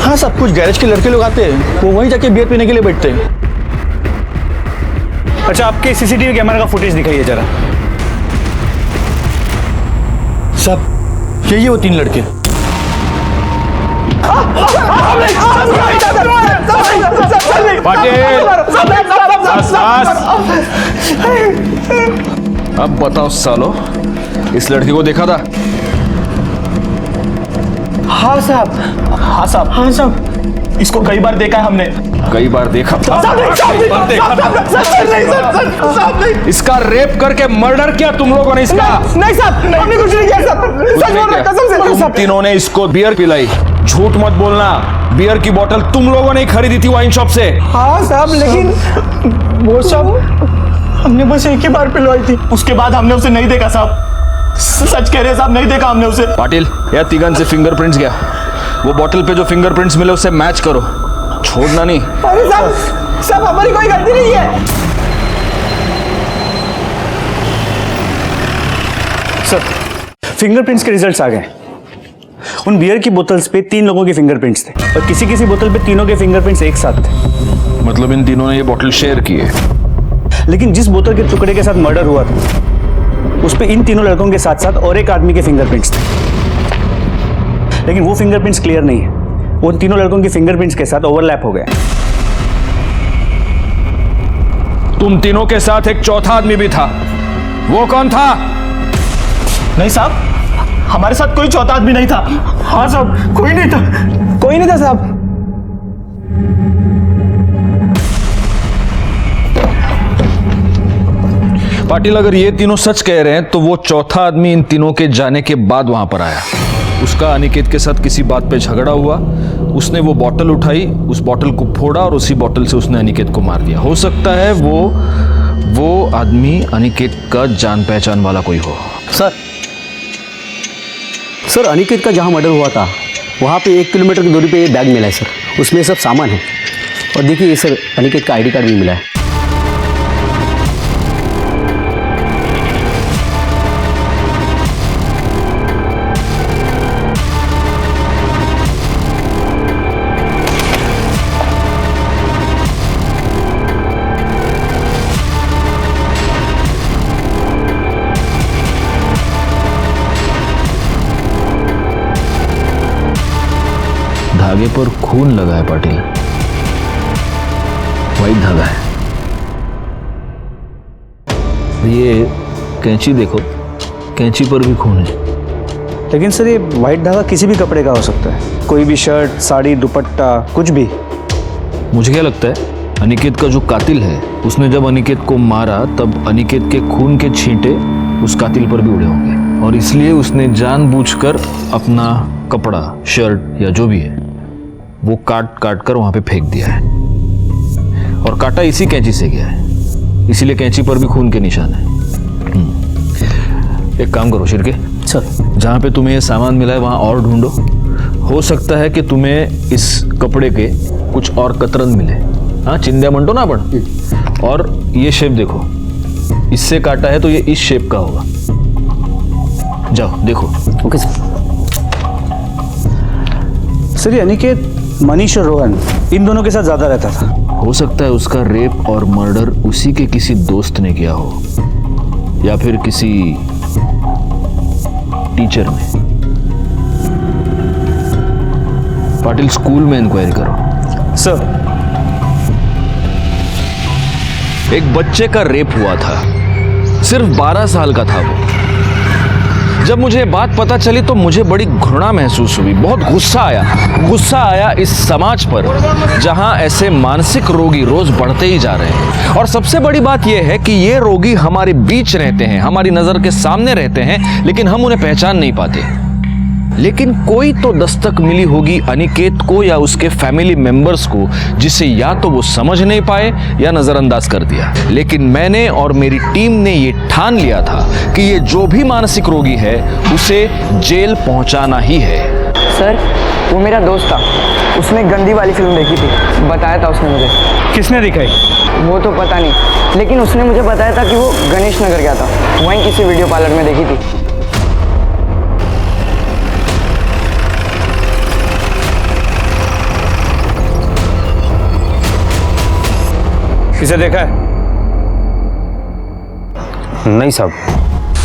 हाँ साहब, कुछ गैरेज के लड़के लोग आते हैं, वो वहीं जाके बियर पीने के लिए बैठते हैं। अच्छा, आपके सीसीटीवी कैमरा का फुटेज दिखाइए जरा। साहब, यही है वो 3 लड़के। अब बताओ सालो, इस लड़की को देखा था? हाँ साहब, हाँ साहब, हाँ साहब, इसको कई बार देखा है हमने। कई बार देखा? इसका रेप करके मर्डर किया तुम लोगों ने इसका? नहीं साहब, हमने कुछ नहीं किया साहब, सच बोल रहे हैं, कसम से। तुम तीनों ने इसको बियर पिलाई। झूठ मत बोलना, बियर की बोतल तुम लोगों ने ही खरीदी थी वाइन शॉप से। हाँ साहब, लेकिन वो सब हमने बस एक ही बार पिलवाई थी, उसके बाद हमने उसे नहीं देखा साहब। सच कह रहे हैं साहब, नहीं देखा हमने उसे। पाटिल, या तिगन से फिंगरप्रिंट्स गया, वो बोतल पे जो फिंगरप्रिंट्स मिले उससे मैच करो, छोड़ना नहीं। अरे साहब, हमारी कोई गलती नहीं है। सर, फिंगरप्रिंट्स के रिजल्ट्स आ गए। उन बियर की बोतल्स पे 3 लोगों के फिंगरप्रिंट्स थे और किसी बोतल पे तीनों के फिंगरप्रिंट्स एक साथ थे। मतलब इन तीनों ने ये बोतल शेयर की है। लेकिन जिस बोतल के टुकड़े के साथ मर्डर हुआ था उस पे इन तीनों लड़कों के साथ साथ और एक आदमी के फिंगरप्रिंट्स थे, लेकिन वो फिंगरप्रिंट्स क्लियर नहीं है। उन तीनों लड़कों के फिंगरप्रिंट्स के साथ ओवरलैप हो गया। तुम तीनों के साथ एक चौथा आदमी भी था, वो कौन था? नहीं साहब, हमारे साथ कोई चौथा आदमी नहीं था। हाँ साहब, कोई नहीं था, कोई नहीं था साहब। पाटिल, अगर ये तीनों सच कह रहे हैं तो वो चौथा आदमी इन तीनों के जाने के बाद वहां पर आया। उसका अनिकेत के साथ किसी बात पे झगड़ा हुआ, उसने वो बोतल उठाई, उस बोतल को फोड़ा और उसी बोतल से उसने अनिकेत को मार दिया। हो सकता है वो आदमी अनिकेत का जान पहचान वाला कोई हो। सर, अनिकेत का जहाँ मर्डर हुआ था वहाँ पे 1 किलोमीटर की दूरी पे ये बैग मिला है सर। उसमें सब सामान है और देखिए ये सर अनिकेत का ID कार्ड भी मिला है। धागे पर खून लगा है पाटिल, वाइट धागा है। ये कैंची देखो, कैंची पर भी खून है। लेकिन सर, ये वाइट धागा किसी भी कपड़े का हो सकता है, कोई भी शर्ट, साड़ी, दुपट्टा, कुछ भी। मुझे क्या लगता है, अनिकेत का जो कातिल है उसने जब अनिकेत को मारा तब अनिकेत के खून के छींटे उस कातिल पर भी उड़े होंगे और इसलिए उसने जानबूझकर अपना कपड़ा, शर्ट या जो भी है वो काट कर वहां पे फेंक दिया है और काटा इसी कैंची से गया है, इसीलिए कैंची पर भी खून के निशान है। एक काम करो शिरके सर, जहां पे तुम्हें ये सामान मिला है वहां और ढूंढो। हो सकता है कि तुम्हें इस कपड़े के कुछ और कतरन मिले हाँ चिंध्या मंटो ना अपन। और ये शेप देखो, इससे काटा है तो ये इस शेप का होगा। जाओ देखो। Okay sir. सर ये अनिकेत मनीष और रोहन इन दोनों के साथ ज्यादा रहता था। हो सकता है उसका रेप और मर्डर उसी के किसी दोस्त ने किया हो, या फिर किसी टीचर ने। पाटिल स्कूल में इंक्वायरी करो। सर एक बच्चे का रेप हुआ था, सिर्फ 12 साल का था वो। जब मुझे बात पता चली तो मुझे बड़ी घृणा महसूस हुई, बहुत गुस्सा आया इस समाज पर जहां ऐसे मानसिक रोगी रोज बढ़ते ही जा रहे हैं। और सबसे बड़ी बात यह है कि ये रोगी हमारे बीच रहते हैं, हमारी नजर के सामने रहते हैं, लेकिन हम उन्हें पहचान नहीं पाते। लेकिन कोई तो दस्तक मिली होगी अनिकेत को या उसके फैमिली मेंबर्स को, जिसे या तो वो समझ नहीं पाए या नजरअंदाज कर दिया। लेकिन मैंने और मेरी टीम ने ये ठान लिया था कि ये जो भी मानसिक रोगी है उसे जेल पहुंचाना ही है। सर वो मेरा दोस्त था, उसने गंदी वाली फिल्म देखी थी, बताया था उसने मुझे। किसने दिखाई? वो तो पता नहीं, लेकिन उसने मुझे बताया था कि वो गणेश नगर गया था, वहीं किसी वीडियो पार्लर में देखी थी। इसे देखा है? नहीं साहब।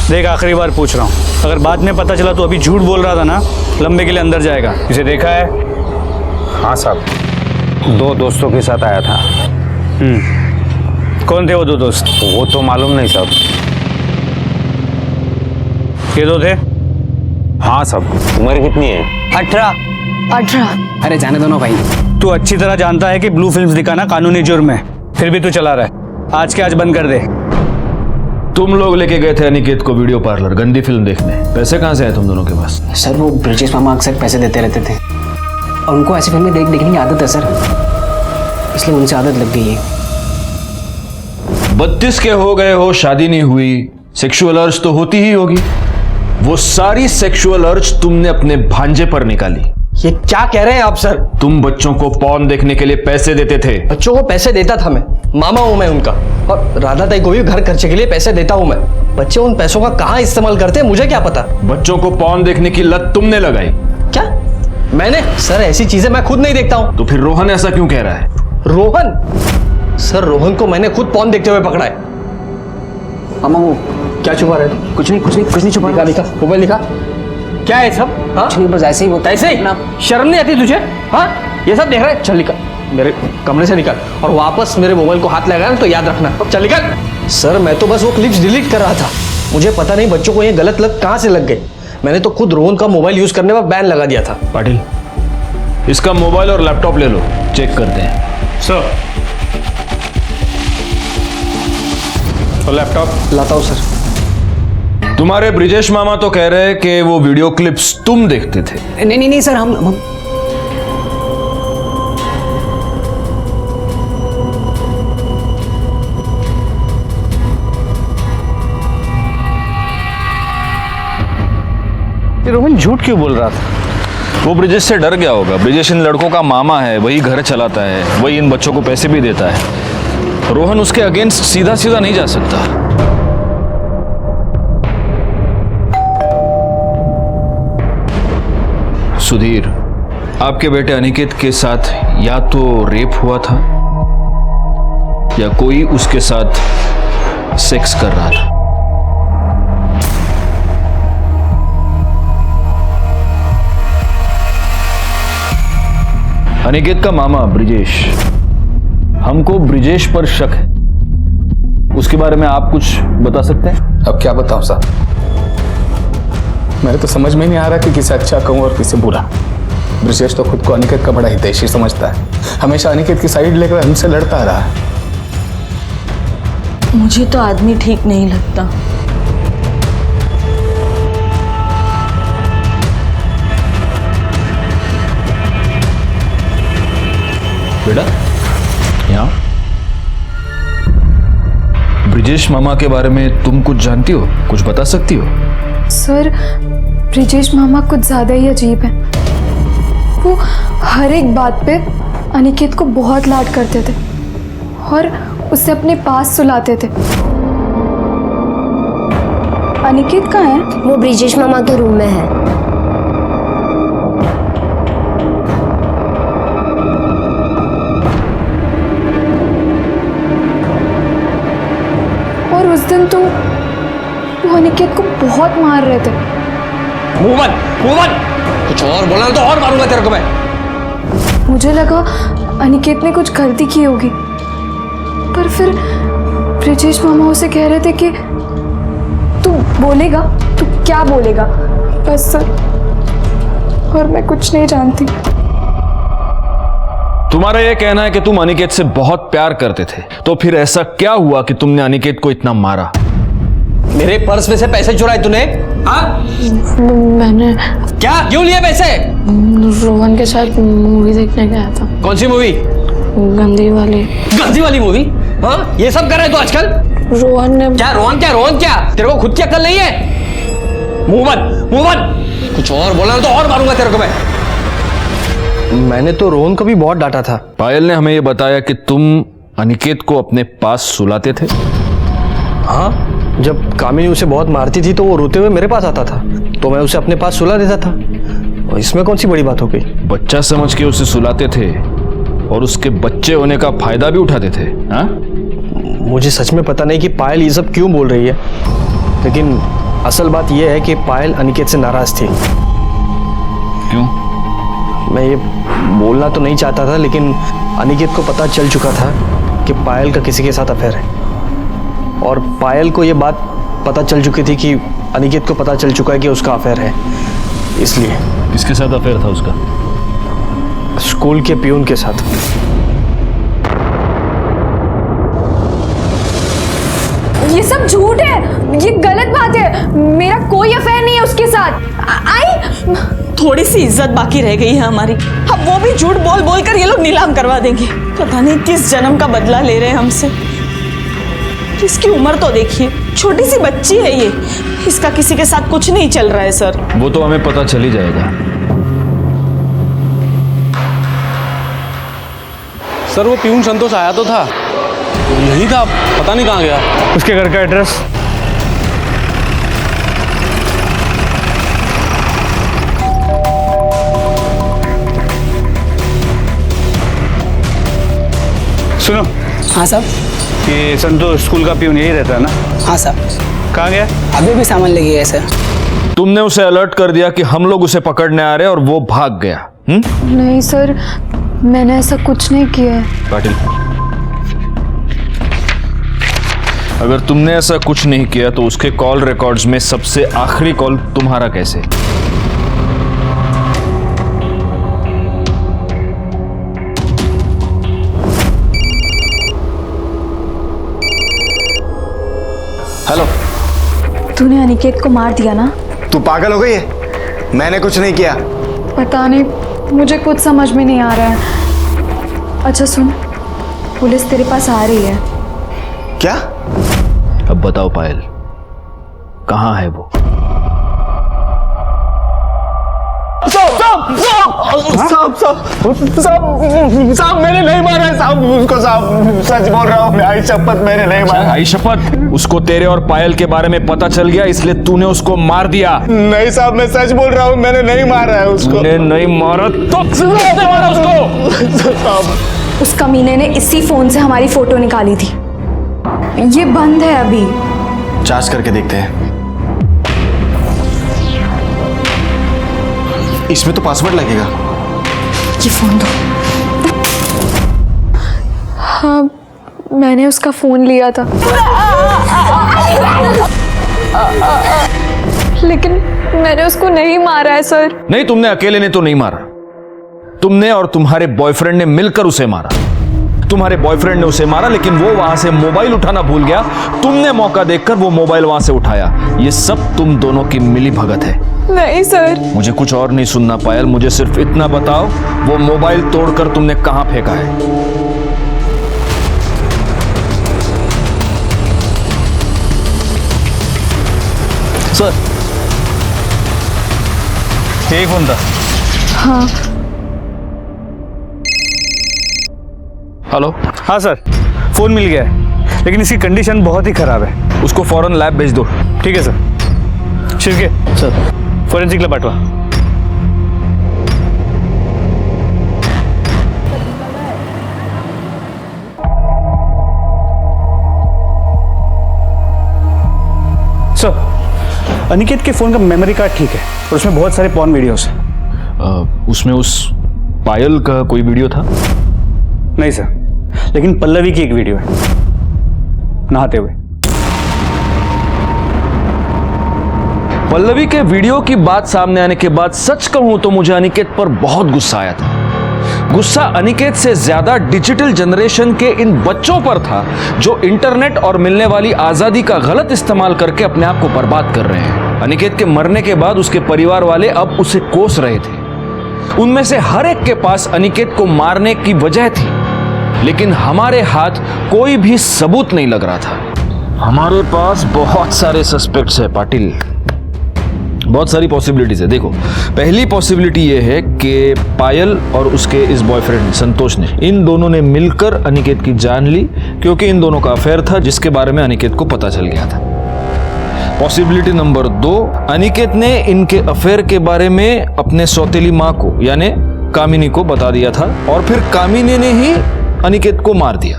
देख आखिरी बार पूछ रहा हूँ, अगर बाद में पता चला तो अभी झूठ बोल रहा था ना, लंबे के लिए अंदर जाएगा। इसे देखा है? हाँ साहब, 2 दोस्तों के साथ आया था। कौन थे वो 2 दोस्त? वो तो मालूम नहीं साहब। ये 2 थे? हाँ साहब। उम्र कितनी है? 18। अरे जाने दो ना भाई। तू अच्छी तरह जानता है कि ब्लू फिल्म्स दिखाना कानूनी जुर्म है, फिर भी तू चला रहा है। आज के आज बंद कर दे। तुम लोग लेके गए थे अनिकेत को वीडियो पार्लर गंदी फिल्म देखने, पैसे कहां से आए तुम दोनों के पास? सर वो ब्रिजेश मामा अक्सर पैसे देते रहते थे और उनको ऐसी फिल्में देखने की आदत है सर, इसलिए उनसे आदत लग गई है। 32 के हो गए हो, शादी नहीं हुई, सेक्सुअल अर्ज तो होती ही होगी। वो सारी सेक्सुअल अर्ज तुमने अपने भांजे पर निकाली। ये क्या कह रहे हैं आप सर? तुम बच्चों को पॉर्न देखने के लिए पैसे देते थे। बच्चों को पैसे देता था मैं, मामा हूं मैं उनका, और राधा ताई को भी घर खर्चे के लिए पैसे देता हूं मैं। बच्चे उन पैसों का कहां इस्तेमाल करते हैं मुझे क्या पता। बच्चों को पॉर्न देखने की लत तुमने लगाई। क्या मैंने? सर ऐसी चीजें मैं खुद नहीं देखता हूं। तो फिर रोहन ऐसा क्यों कह रहा है? रोहन? सर रोहन को मैंने खुद पॉर्न देखते हुए पकड़ा है। मामा वो क्या छुपा रहे थे? कुछ नहीं छुपा रहा। लिखा मोबाइल लिखा क्या है सब? हाँ कुछ नहीं, बस ऐसे ही होता है। ऐसे ही? शर्म नहीं आती तुझे? हाँ ये सब देख रहा है? चल निकल मेरे कमरे से, निकल और वापस मेरे मोबाइल को हाथ लगाना तो याद रखना। चल निकल। सर मैं तो बस वो क्लिप्स डिलीट कर रहा था, मुझे पता नहीं बच्चों को ये गलत लत कहां से लग गई। मैंने तो खुद रोहन का मोबाइल यूज करने पर बैन लगा दिया था। पाटिल इसका मोबाइल और लैपटॉप ले लो, चेक करते हैं। सर और लैपटॉप लाता हूं सर। तुम्हारे ब्रिजेश मामा तो कह रहे हैं कि वो वीडियो क्लिप्स तुम देखते थे। नहीं सर, हम रोहन झूठ क्यों बोल रहा था? वो ब्रिजेश से डर गया होगा। ब्रिजेश इन लड़कों का मामा है, वही घर चलाता है, वही इन बच्चों को पैसे भी देता है। रोहन उसके अगेंस्ट सीधा नहीं जा सकता। सुधीर, आपके बेटे अनिकेत के साथ या तो रेप हुआ था या कोई उसके साथ सेक्स कर रहा था। अनिकेत का मामा ब्रिजेश, हमको ब्रिजेश पर शक है, उसके बारे में आप कुछ बता सकते हैं? अब क्या बताऊं साहब, मेरे तो समझ में नहीं आ रहा कि किसे अच्छा कहूं और किसे बुरा। ब्रिजेश तो खुद को अनिकेत का बड़ा हितैषी समझता है, हमेशा अनिकेत की साइड लेकर हमसे लड़ता रहा है। मुझे तो आदमी ठीक नहीं लगता। बेटा यहाँ ब्रिजेश मामा के बारे में तुम कुछ जानती हो, कुछ बता सकती हो? सर ब्रिजेश मामा कुछ ज्यादा ही अजीब है। वो हर एक बात पे अनिकेत को बहुत लाड करते थे और उसे अपने पास सुलाते थे। अनिकेत कहाँ है? वो ब्रिजेश मामा के रूम में है। और उस दिन तो वो अनिकेत को बहुत मार रहे थे। मुंह बंद। कुछ और बोला तो और मारूंगा तेरे को मैं। मुझे लगा अनिकेत ने कुछ गलती की होगी, पर फिर ब्रिजेश मामा उसे कह रहे थे कि तू बोलेगा, तू क्या बोलेगा बस सर, और मैं कुछ नहीं जानती। तुम्हारा यह कहना है कि तुम अनिकेत से बहुत प्यार करते थे, तो फिर ऐसा क्या हुआ कि तुमने अनिकेत को इतना मारा? मेरे पर्स में से पैसे चुराए तूने? हाँ? मैंने क्या? क्यों लिए पैसे? रोहन के साथ मूवी देखने गया था। कौन सी मूवी? गंदी वाली मूवी? हाँ? ये सब कर रहे तू आजकल? रोहन ने रोहन क्या? तेरे को खुद की अक्ल नहीं है? मुंह बंद। कुछ और बोला तो और मारूंगा तेरे को मैं। मैंने तो रोहन को भी बहुत डांटा था। पायल ने हमें यह बताया कि तुम अनिकेत को अपने पास सुलाते थे। हाँ, जब कामिनी उसे बहुत मारती थी तो वो रोते हुए मेरे पास आता था, तो मैं उसे अपने पास सुला देता था। और इसमें कौन सी बड़ी बात हो गई? बच्चा समझ के उसे सुलाते थे और उसके बच्चे होने का फायदा भी उठाते थे। हाँ? मुझे सच में पता नहीं कि पायल ये सब क्यों बोल रही है, लेकिन असल बात यह है कि पायल अनिकेत से नाराज थी। क्यों? मैं ये बोलना तो नहीं चाहता था, लेकिन अनिकेत को पता चल चुका था कि पायल का किसी के साथ अफेयर है, और पायल को ये बात पता चल चुकी थी कि अनिकेत को पता चल चुका है कि उसका अफेयर है। इसलिए। किसके साथ अफेयर था उसका? स्कूल के पियून के साथ। ये सब झूठ है, ये गलत बात है। मेरा कोई अफेयर नहीं है उसके साथ। आई थोड़ी सी इज्जत बाकी रह गई है हमारी, अब वो भी झूठ बोल बोल कर ये लोग नीलाम करवा देंगे। पता नहीं किस जन्म का बदला ले रहे हैं हमसे। इसकी उम्र तो देखिए, छोटी सी बच्ची है ये, इसका किसी के साथ कुछ नहीं चल रहा है सर। वो तो हमें पता चल ही जाएगा। सर वो पियून संतोष आया तो था, यही था, पता नहीं कहाँ गया। उसके घर का एड्रेस? सुनो। हाँ साहब। ये संतोष स्कूल का पियून यही रहता है ना? हाँ साहब। कहाँ गया? अभी भी सामान ले गया है सर। तुमने उसे अलर्ट कर दिया कि हम लोग उसे पकड़ने आ रहे हैं और वो भाग गया? नहीं सर, मैंने ऐसा कुछ नहीं किया है। पाटिल, अगर तुमने ऐसा कुछ नहीं किया तो उसके कॉल रिकॉर्ड्स में सबसे आखिरी कॉल तुम्हारा कैसे? हेलो। तूने अनिकेत को मार दिया ना? तू पागल हो गई है? मैंने कुछ नहीं किया। पता नहीं, मुझे कुछ समझ में नहीं आ रहा है। अच्छा सुन, पुलिस तेरे पास आ रही है। क्या? अब बताओ पायल, कहाँ है वो? साहब मैंने नहीं मारा है साहब उसको, साहब सच बोल रहा हूँ मैं, आई शपथ मैंने नहीं मारा। आई शपथ? उसको तेरे और पायल के बारे में पता चल गया इसलिए तूने उसको मार दिया? नहीं साहब मैं सच बोल रहा हूँ, मैंने नहीं मारा है उसको। तूने नहीं मारा तो किसने मारा उसको? उस कमीने ने इसी फोन से हमारी फोटो निकाली थी। ये बंद है अभी। जांच करके देखते हैं। इसमें तो पासवर्ड लगेगा। ये फोन दो। हाँ, मैंने उसका फोन लिया था, लेकिन मैंने उसको नहीं मारा है सर। नहीं, तुमने अकेले ने तो नहीं मारा, तुमने और तुम्हारे बॉयफ्रेंड ने मिलकर उसे मारा। तुम्हारे बॉयफ्रेंड ने उसे मारा, लेकिन वो वहां से मोबाइल उठाना भूल गया। तुमने मौका देखकर वो मोबाइल वहां से उठाया। ये सब तुम दोनों की मिली भगत है। नहीं सर। मुझे कुछ और नहीं सुनना पायल, मुझे सिर्फ इतना बताओ, वो मोबाइल तोड़कर तुमने कहां फेंका है? सर यही फोन था। हाँ। हेलो। हाँ सर, फोन मिल गया है, लेकिन इसकी कंडीशन बहुत ही खराब है। उसको फौरन लैब भेज दो। ठीक है sir. Shirke sir, forensic lab पाठवा। सर, अनिकेत के फोन का मेमोरी कार्ड ठीक है और उसमें बहुत सारे पॉर्न वीडियोस हैं। उसमें उस पायल का कोई वीडियो था? नहीं सर, लेकिन पल्लवी की एक वीडियो है नहाते हुए। पल्लवी के वीडियो की बात सामने आने के बाद सच कहूं तो मुझे अनिकेत पर बहुत गुस्सा आया था। गुस्सा अनिकेत से ज्यादा डिजिटल जनरेशन के इन बच्चों पर था जो इंटरनेट और मिलने वाली आजादी का गलत इस्तेमाल करके अपने आप को बर्बाद कर रहे हैं। अनिकेत के मरने के बाद उसके परिवार वाले अब उसे कोस रहे थे। उनमें से हर एक के पास अनिकेत को मारने की वजह थी, लेकिन हमारे हाथ कोई भी सबूत नहीं लग रहा था। हमारे पास बहुत सारे सस्पेक्ट्स है पाटिल, बहुत सारी पॉसिबिलिटीज है। देखो, पहली पॉसिबिलिटी यह है कि पायल और उसके इस बॉयफ्रेंड संतोष ने, इन दोनों ने मिलकर अनिकेत की जान ली, क्योंकि इन दोनों का अफेयर था जिसके बारे में अनिकेत को पता चल गया था। पॉसिबिलिटी नंबर 2, अनिकेत ने इनके अफेयर के बारे में अपने सौतेली माँ को यानी कामिनी को बता दिया था और फिर कामिनी ने ही अनिकेत को मार दिया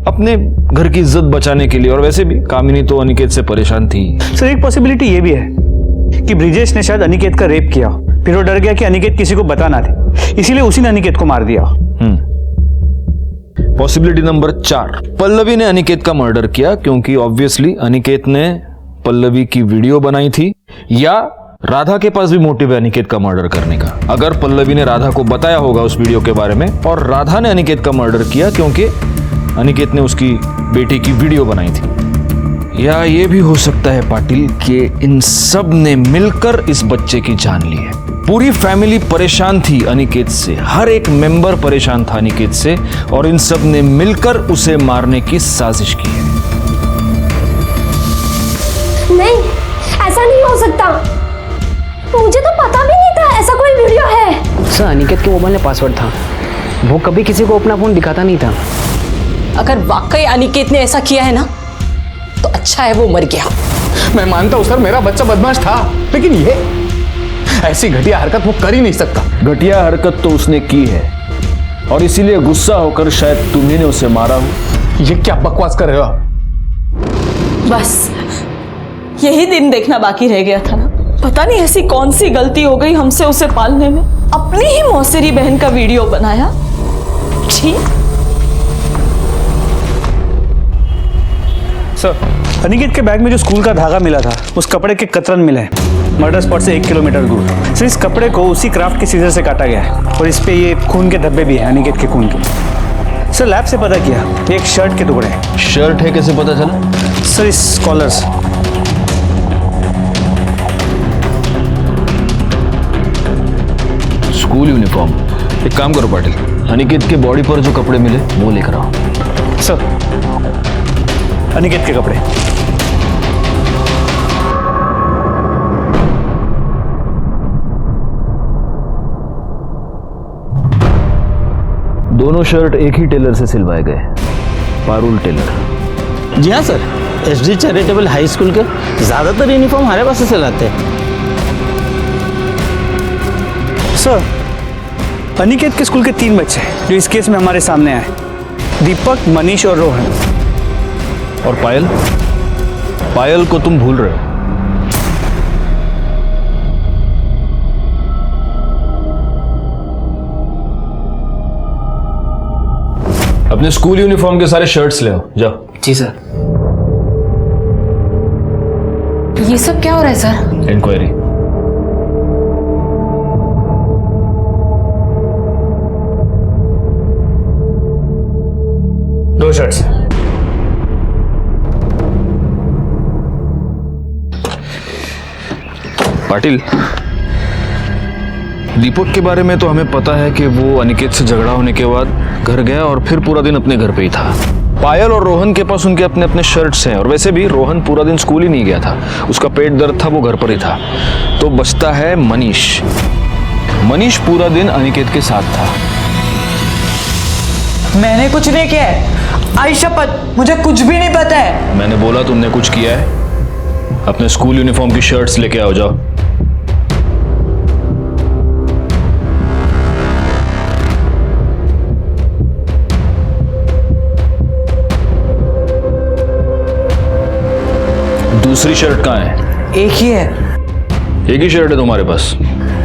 अपने घर की इज्जत बचाने के लिए। और वैसे भी कामिनी तो अनिकेत से परेशान थी। सर, एक पॉसिबिलिटी ये भी है कि ब्रिजेश ने शायद अनिकेत का रेप किया, फिर वो डर गया कि अनिकेत किसी को बता ना दे, इसीलिए उसी ने अनिकेत को मार दिया। पॉसिबिलिटी नंबर 4, पल्लवी ने अनिकेत का मर्डर किया, क्योंकि ऑब्वियसली अनिकेत ने पल्लवी की वीडियो बनाई थी, या राधा के पास भी मोटिव है अनिकेत का मर्डर करने का। अगर पल्लवी ने राधा को बताया होगा उस वीडियो के बारे में और राधा ने अनिकेत का मर्डर किया क्योंकि अनिकेत ने उसकी बेटी की वीडियो बनाई थी। या ये भी हो सकता है पाटिल कि इन सब ने मिलकर इस बच्चे की जान ली है। पूरी फैमिली परेशान थी अनिकेत से, हर एक मेंबर परेशान था अनिकेत से, और इन सब ने मिलकर उसे मारने की साजिश की है। नहीं, ऐसा नहीं हो सकता। मुझे तो पता भी नहीं था ऐसा कोई वीडियो है। सर, अनिकेत के मोबाइल में पासवर्ड था, वो कभी किसी को अपना फोन दिखाता नहीं था। अगर वाकई अनिकेत ने ऐसा किया है ना, तो अच्छा है वो मर गया। मैं मानता हूं सर, मेरा बच्चा बदमाश था, लेकिन ये ऐसी घटिया हरकत वो कर ही नहीं सकता। घटिया हरकत तो उसने की है और इसीलिए गुस्सा होकर शायद तुम्ही ने उसे मारा हो। ये क्या बकवास कर रहे हो आप? बस यही दिन देखना बाकी रह गया था ना। पता नहीं ऐसी कौन सी गलती हो गई हमसे उसे पालने में। अपनी ही मौसेरी बहन का वीडियो बनाया। छी। सर, अनिकेत के बैग में जो स्कूल का धागा मिला था, उस कपड़े के कतरन मिले हैं मर्डर स्पॉट से 1 किलोमीटर दूर। सर, इस कपड़े को उसी क्राफ्ट के सीजर से काटा गया है और इस पे ये खून के धब्बे भी हैं, अनिकेत के खून के। सर, लैब से पता किया, एक शर्ट के टुकड़े हैं। शर्ट है, कैसे पता चला? सर, इस कॉलर से। School uniform. एक काम करो पाटिल, अनिकेत के बॉडी पर जो कपड़े मिले वो लेकर आओ। सर, अनिकेत के कपड़े। दोनों शर्ट एक ही टेलर से सिलवाए गए, पारुल टेलर। जी हाँ sir, SD charitable high school के ज्यादातर यूनिफॉर्म हमारे पास से सिलाते हैं। सर, अनिकेत के स्कूल के 3 बच्चे जो इस केस में हमारे सामने आए, दीपक, मनीष और रोहन। और पायल? पायल को तुम भूल रहे हो। अपने स्कूल यूनिफॉर्म के सारे शर्ट्स ले आओ, जाओ। जी सर। ये सब क्या हो रहा है सर? इंक्वायरी। दो शर्ट्स। पाटिल, दीपक के बारे में तो हमें पता है कि वो अनिकेत से झगड़ा होने के बाद घर गया और फिर पूरा दिन अपने घर पे ही था। पायल और रोहन के पास उनके अपने अपने शर्ट्स हैं, और वैसे भी रोहन पूरा दिन स्कूल ही नहीं गया था, उसका पेट दर्द था, वो घर पर ही था। तो बचता है मनीष। मनीष पूरा दिन अनिकेत के साथ था। मैंने कुछ नहीं किया है, आई शपथ मुझे कुछ भी नहीं पता है। मैंने बोला तुमने कुछ किया है? अपने स्कूल यूनिफॉर्म की शर्ट्स लेके आओ, जाओ। दूसरी शर्ट कहाँ है? एक ही है। एक ही शर्ट है तुम्हारे पास?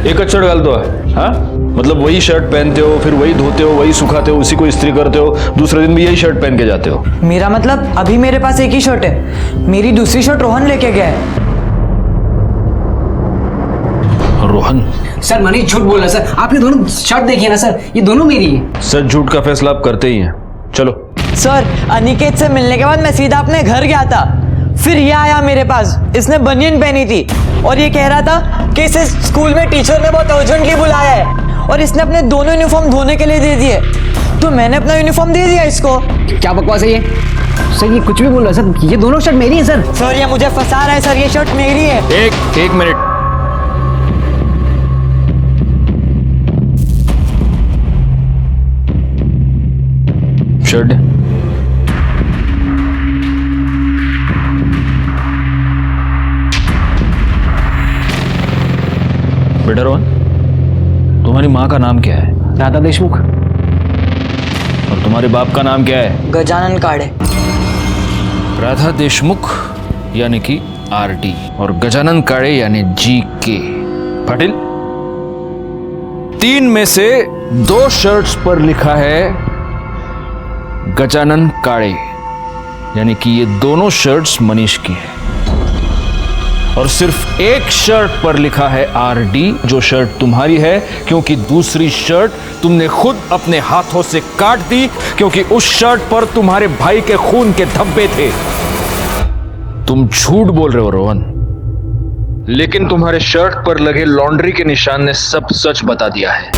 एक शर्ट डाल दो। हाँ, मतलब वही शर्ट पहनते हो, फिर वही धोते हो, वही सुखाते हो, उसी को इस्त्री करते हो, दूसरे दिन भी यही शर्ट पहन के जाते हो। मेरा मतलब अभी मेरे पास एक ही शर्ट है, मेरी दूसरी शर्ट रोहन लेके गया है। रोहन? सर मनीष झूठ बोल रहा है सर, आप ये दोनों शर्ट देखिए ना सर, ये दोनों मेरी है। सर झूठ का फैसला आप करते ही हैं। चलो। सर अनिकेत से मिलने के बाद मैं सीधा अपने घर गया था, फिर ये आया मेरे पास, इसने बनियन पहनी थी और ये कह रहा था कि इसे स्कूल में टीचर ने बहुत अर्जेंटली बुलाया है और इसने अपने दोनों यूनिफॉर्म धोने के लिए दे दिए, तो मैंने अपना यूनिफॉर्म दे दिया इसको। क्या बकवास है ये? सर ये कुछ भी बोल रहा है सर, ये दोनों शर्ट मेरी है सर। सर ये मुझे फंसा रहा है सर, ये शर्ट मेरी है। एक मिनट। शर्ट बेटा रोहन, तुम्हारी माँ का नाम क्या है? राधा देशमुख। और तुम्हारे बाप का नाम क्या है? गजानन काड़े। राधा देशमुख यानी कि RD और गजानन काड़े यानी GK। पाटिल, 3 में से 2 शर्ट्स पर लिखा है गजानन काड़े, यानी कि ये दोनों शर्ट्स मनीष की है। और सिर्फ एक शर्ट पर लिखा है RD, जो शर्ट तुम्हारी है, क्योंकि दूसरी शर्ट तुमने खुद अपने हाथों से काट दी, क्योंकि उस शर्ट पर तुम्हारे भाई के खून के धब्बे थे। तुम झूठ बोल रहे हो रोहन, लेकिन तुम्हारे शर्ट पर लगे लॉन्ड्री के निशान ने सब सच बता दिया है।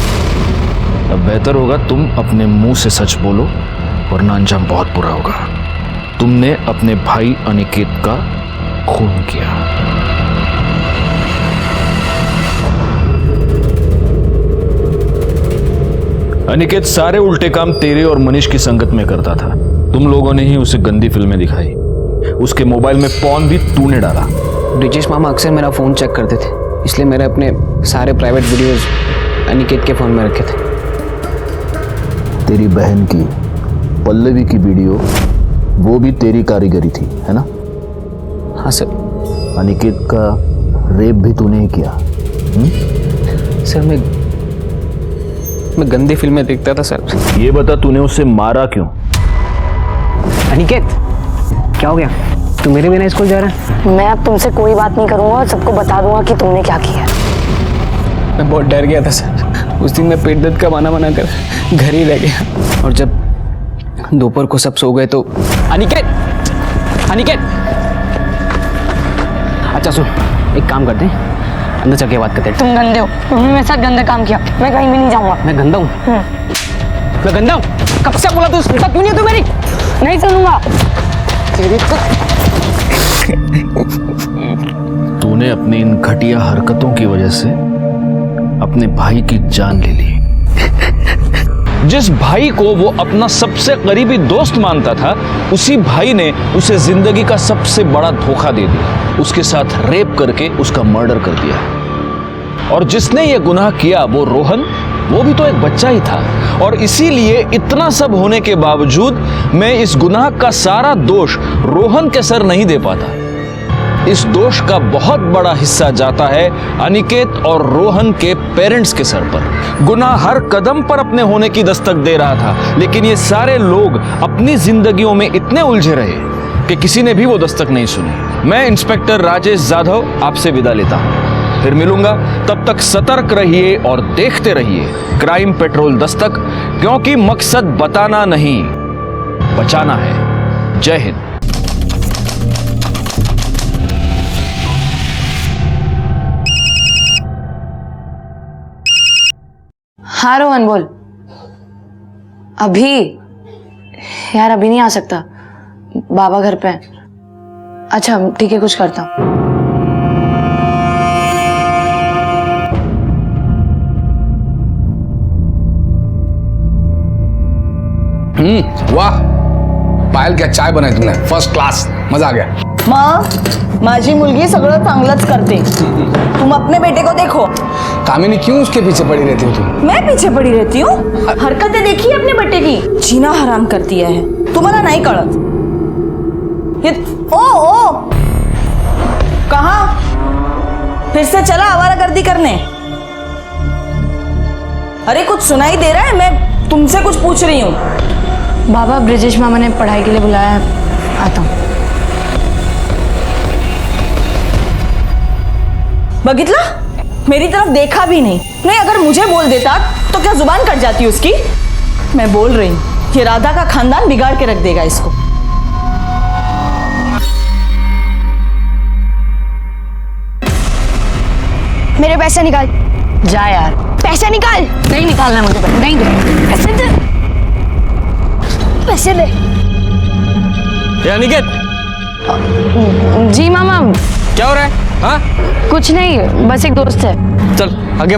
अब बेहतर होगा तुम अपने मुंह से सच बोलो, वरना अंजाम बहुत बुरा होगा। तुमने अपने भाई अनिकेत का खून किया। अनिकेत सारे उल्टे काम तेरे और मनीष की संगत में करता था। तुम लोगों ने ही उसे गंदी फिल्में दिखाई, उसके मोबाइल में पॉर्न भी तूने डाला। ब्रिजेश मामा अक्सर मेरा फ़ोन चेक करते थे, इसलिए मैंने अपने सारे प्राइवेट वीडियोस अनिकेत के फ़ोन में रखे थे। तेरी बहन की पल्लवी की वीडियो, वो भी तेरी कारीगरी थी, है ना? हाँ सर। अनिकेत का रेप भी तूने ही किया? सर मैं गंदी फिल्में देखता था सर। ये बता, तूने उसे मारा क्यों? अनिकेत, क्या हो गया? तू मेरे बिना स्कूल जा रहा है? मैं अब तुमसे कोई बात नहीं करूंगा और सबको बता दूंगा कि तुमने क्या किया। मैं बहुत डर गया था सर। उस दिन मैं पेट दर्द का बहाना बनाकर घर ही रह गया, और जब दोपहर को सब सो गए तो अनिकेत, अच्छा सुन, एक काम करते हैं, अंदर चल के बात करते हैं। तुम गंदे हो, तुमने मेरे साथ गंदा काम किया, मैं कहीं भी नहीं जाऊंगा। मैं गंदा हूँ? मैं गंदा हूँ? कब से बोला तू सुनता क्यों नहीं है तू मेरी? नहीं सुनूंगा। तेरी तो तूने अपनी इन घटिया हरकतों की वजह से अपने भाई की जान ले ली। जिस भाई को वो अपना सबसे करीबी दोस्त मानता था, उसी भाई ने उसे जिंदगी का सबसे बड़ा धोखा दे दिया, उसके साथ रेप करके उसका मर्डर कर दिया। और जिसने ये गुनाह किया वो रोहन, वो भी तो एक बच्चा ही था। और इसीलिए इतना सब होने के बावजूद मैं इस गुनाह का सारा दोष रोहन के सर नहीं दे पाता। इस दोष का बहुत बड़ा हिस्सा जाता है अनिकेत और रोहन के पेरेंट्स के सर पर। गुनाह हर कदम पर अपने होने की दस्तक दे रहा था, लेकिन ये सारे लोग अपनी जिंदगियों में इतने उलझे रहे कि किसी ने भी वो दस्तक नहीं सुनी। मैं इंस्पेक्टर राजेश जाधव आपसे विदा लेता हूं, फिर मिलूंगा। तब तक सतर्क रहिए और देखते रहिए क्राइम पेट्रोल दस्तक, क्योंकि मकसद बताना नहीं, बचाना है। जय हिंद। हाँ रोहन बोल। अभी यार अभी नहीं आ सकता, बाबा घर पे हैं। अच्छा ठीक है, कुछ करता हूँ। वाह, पायल क्या चाय बनाई तुमने, फर्स्ट क्लास, मजा आ गया। माझी मुलगी सगळं चांगलंच करते, तुम अपने बेटे को देखो। कामिनी क्यों उसके पीछे पड़ी रहती हो तुम? मैं पीछे पड़ी रहती हूँ? हरकतें देखी अपने बेटे की, जीना हराम कर दिया है, तुम्हाला नहीं कळत। ये ओ कहाँ फिर से चला आवारागर्दी करने? अरे कुछ सुनाई दे रहा है? मैं तुमसे कुछ पूछ रही हूँ। बाबा ब्रिजेश मामा ने पढ़ाई के लिए बुलाया है, आता हूँ। बगितला, मेरी तरफ देखा भी नहीं। नहीं, अगर मुझे बोल देता तो क्या जुबान कट जाती उसकी? मैं बोल रही हूँ, ये राधा का खानदान बिगाड़ के रख देगा इसको। मेरे पैसे निकाल। जा यार, पैसे निकाल। नहीं निकालना मुझे, नहीं दे पैसे दे, पैसे दे। ये अनिकेत, जी मामा। क्या हो रहा है? हाँ कुछ नहीं, बस एक दोस्त है। चल आगे बैठ।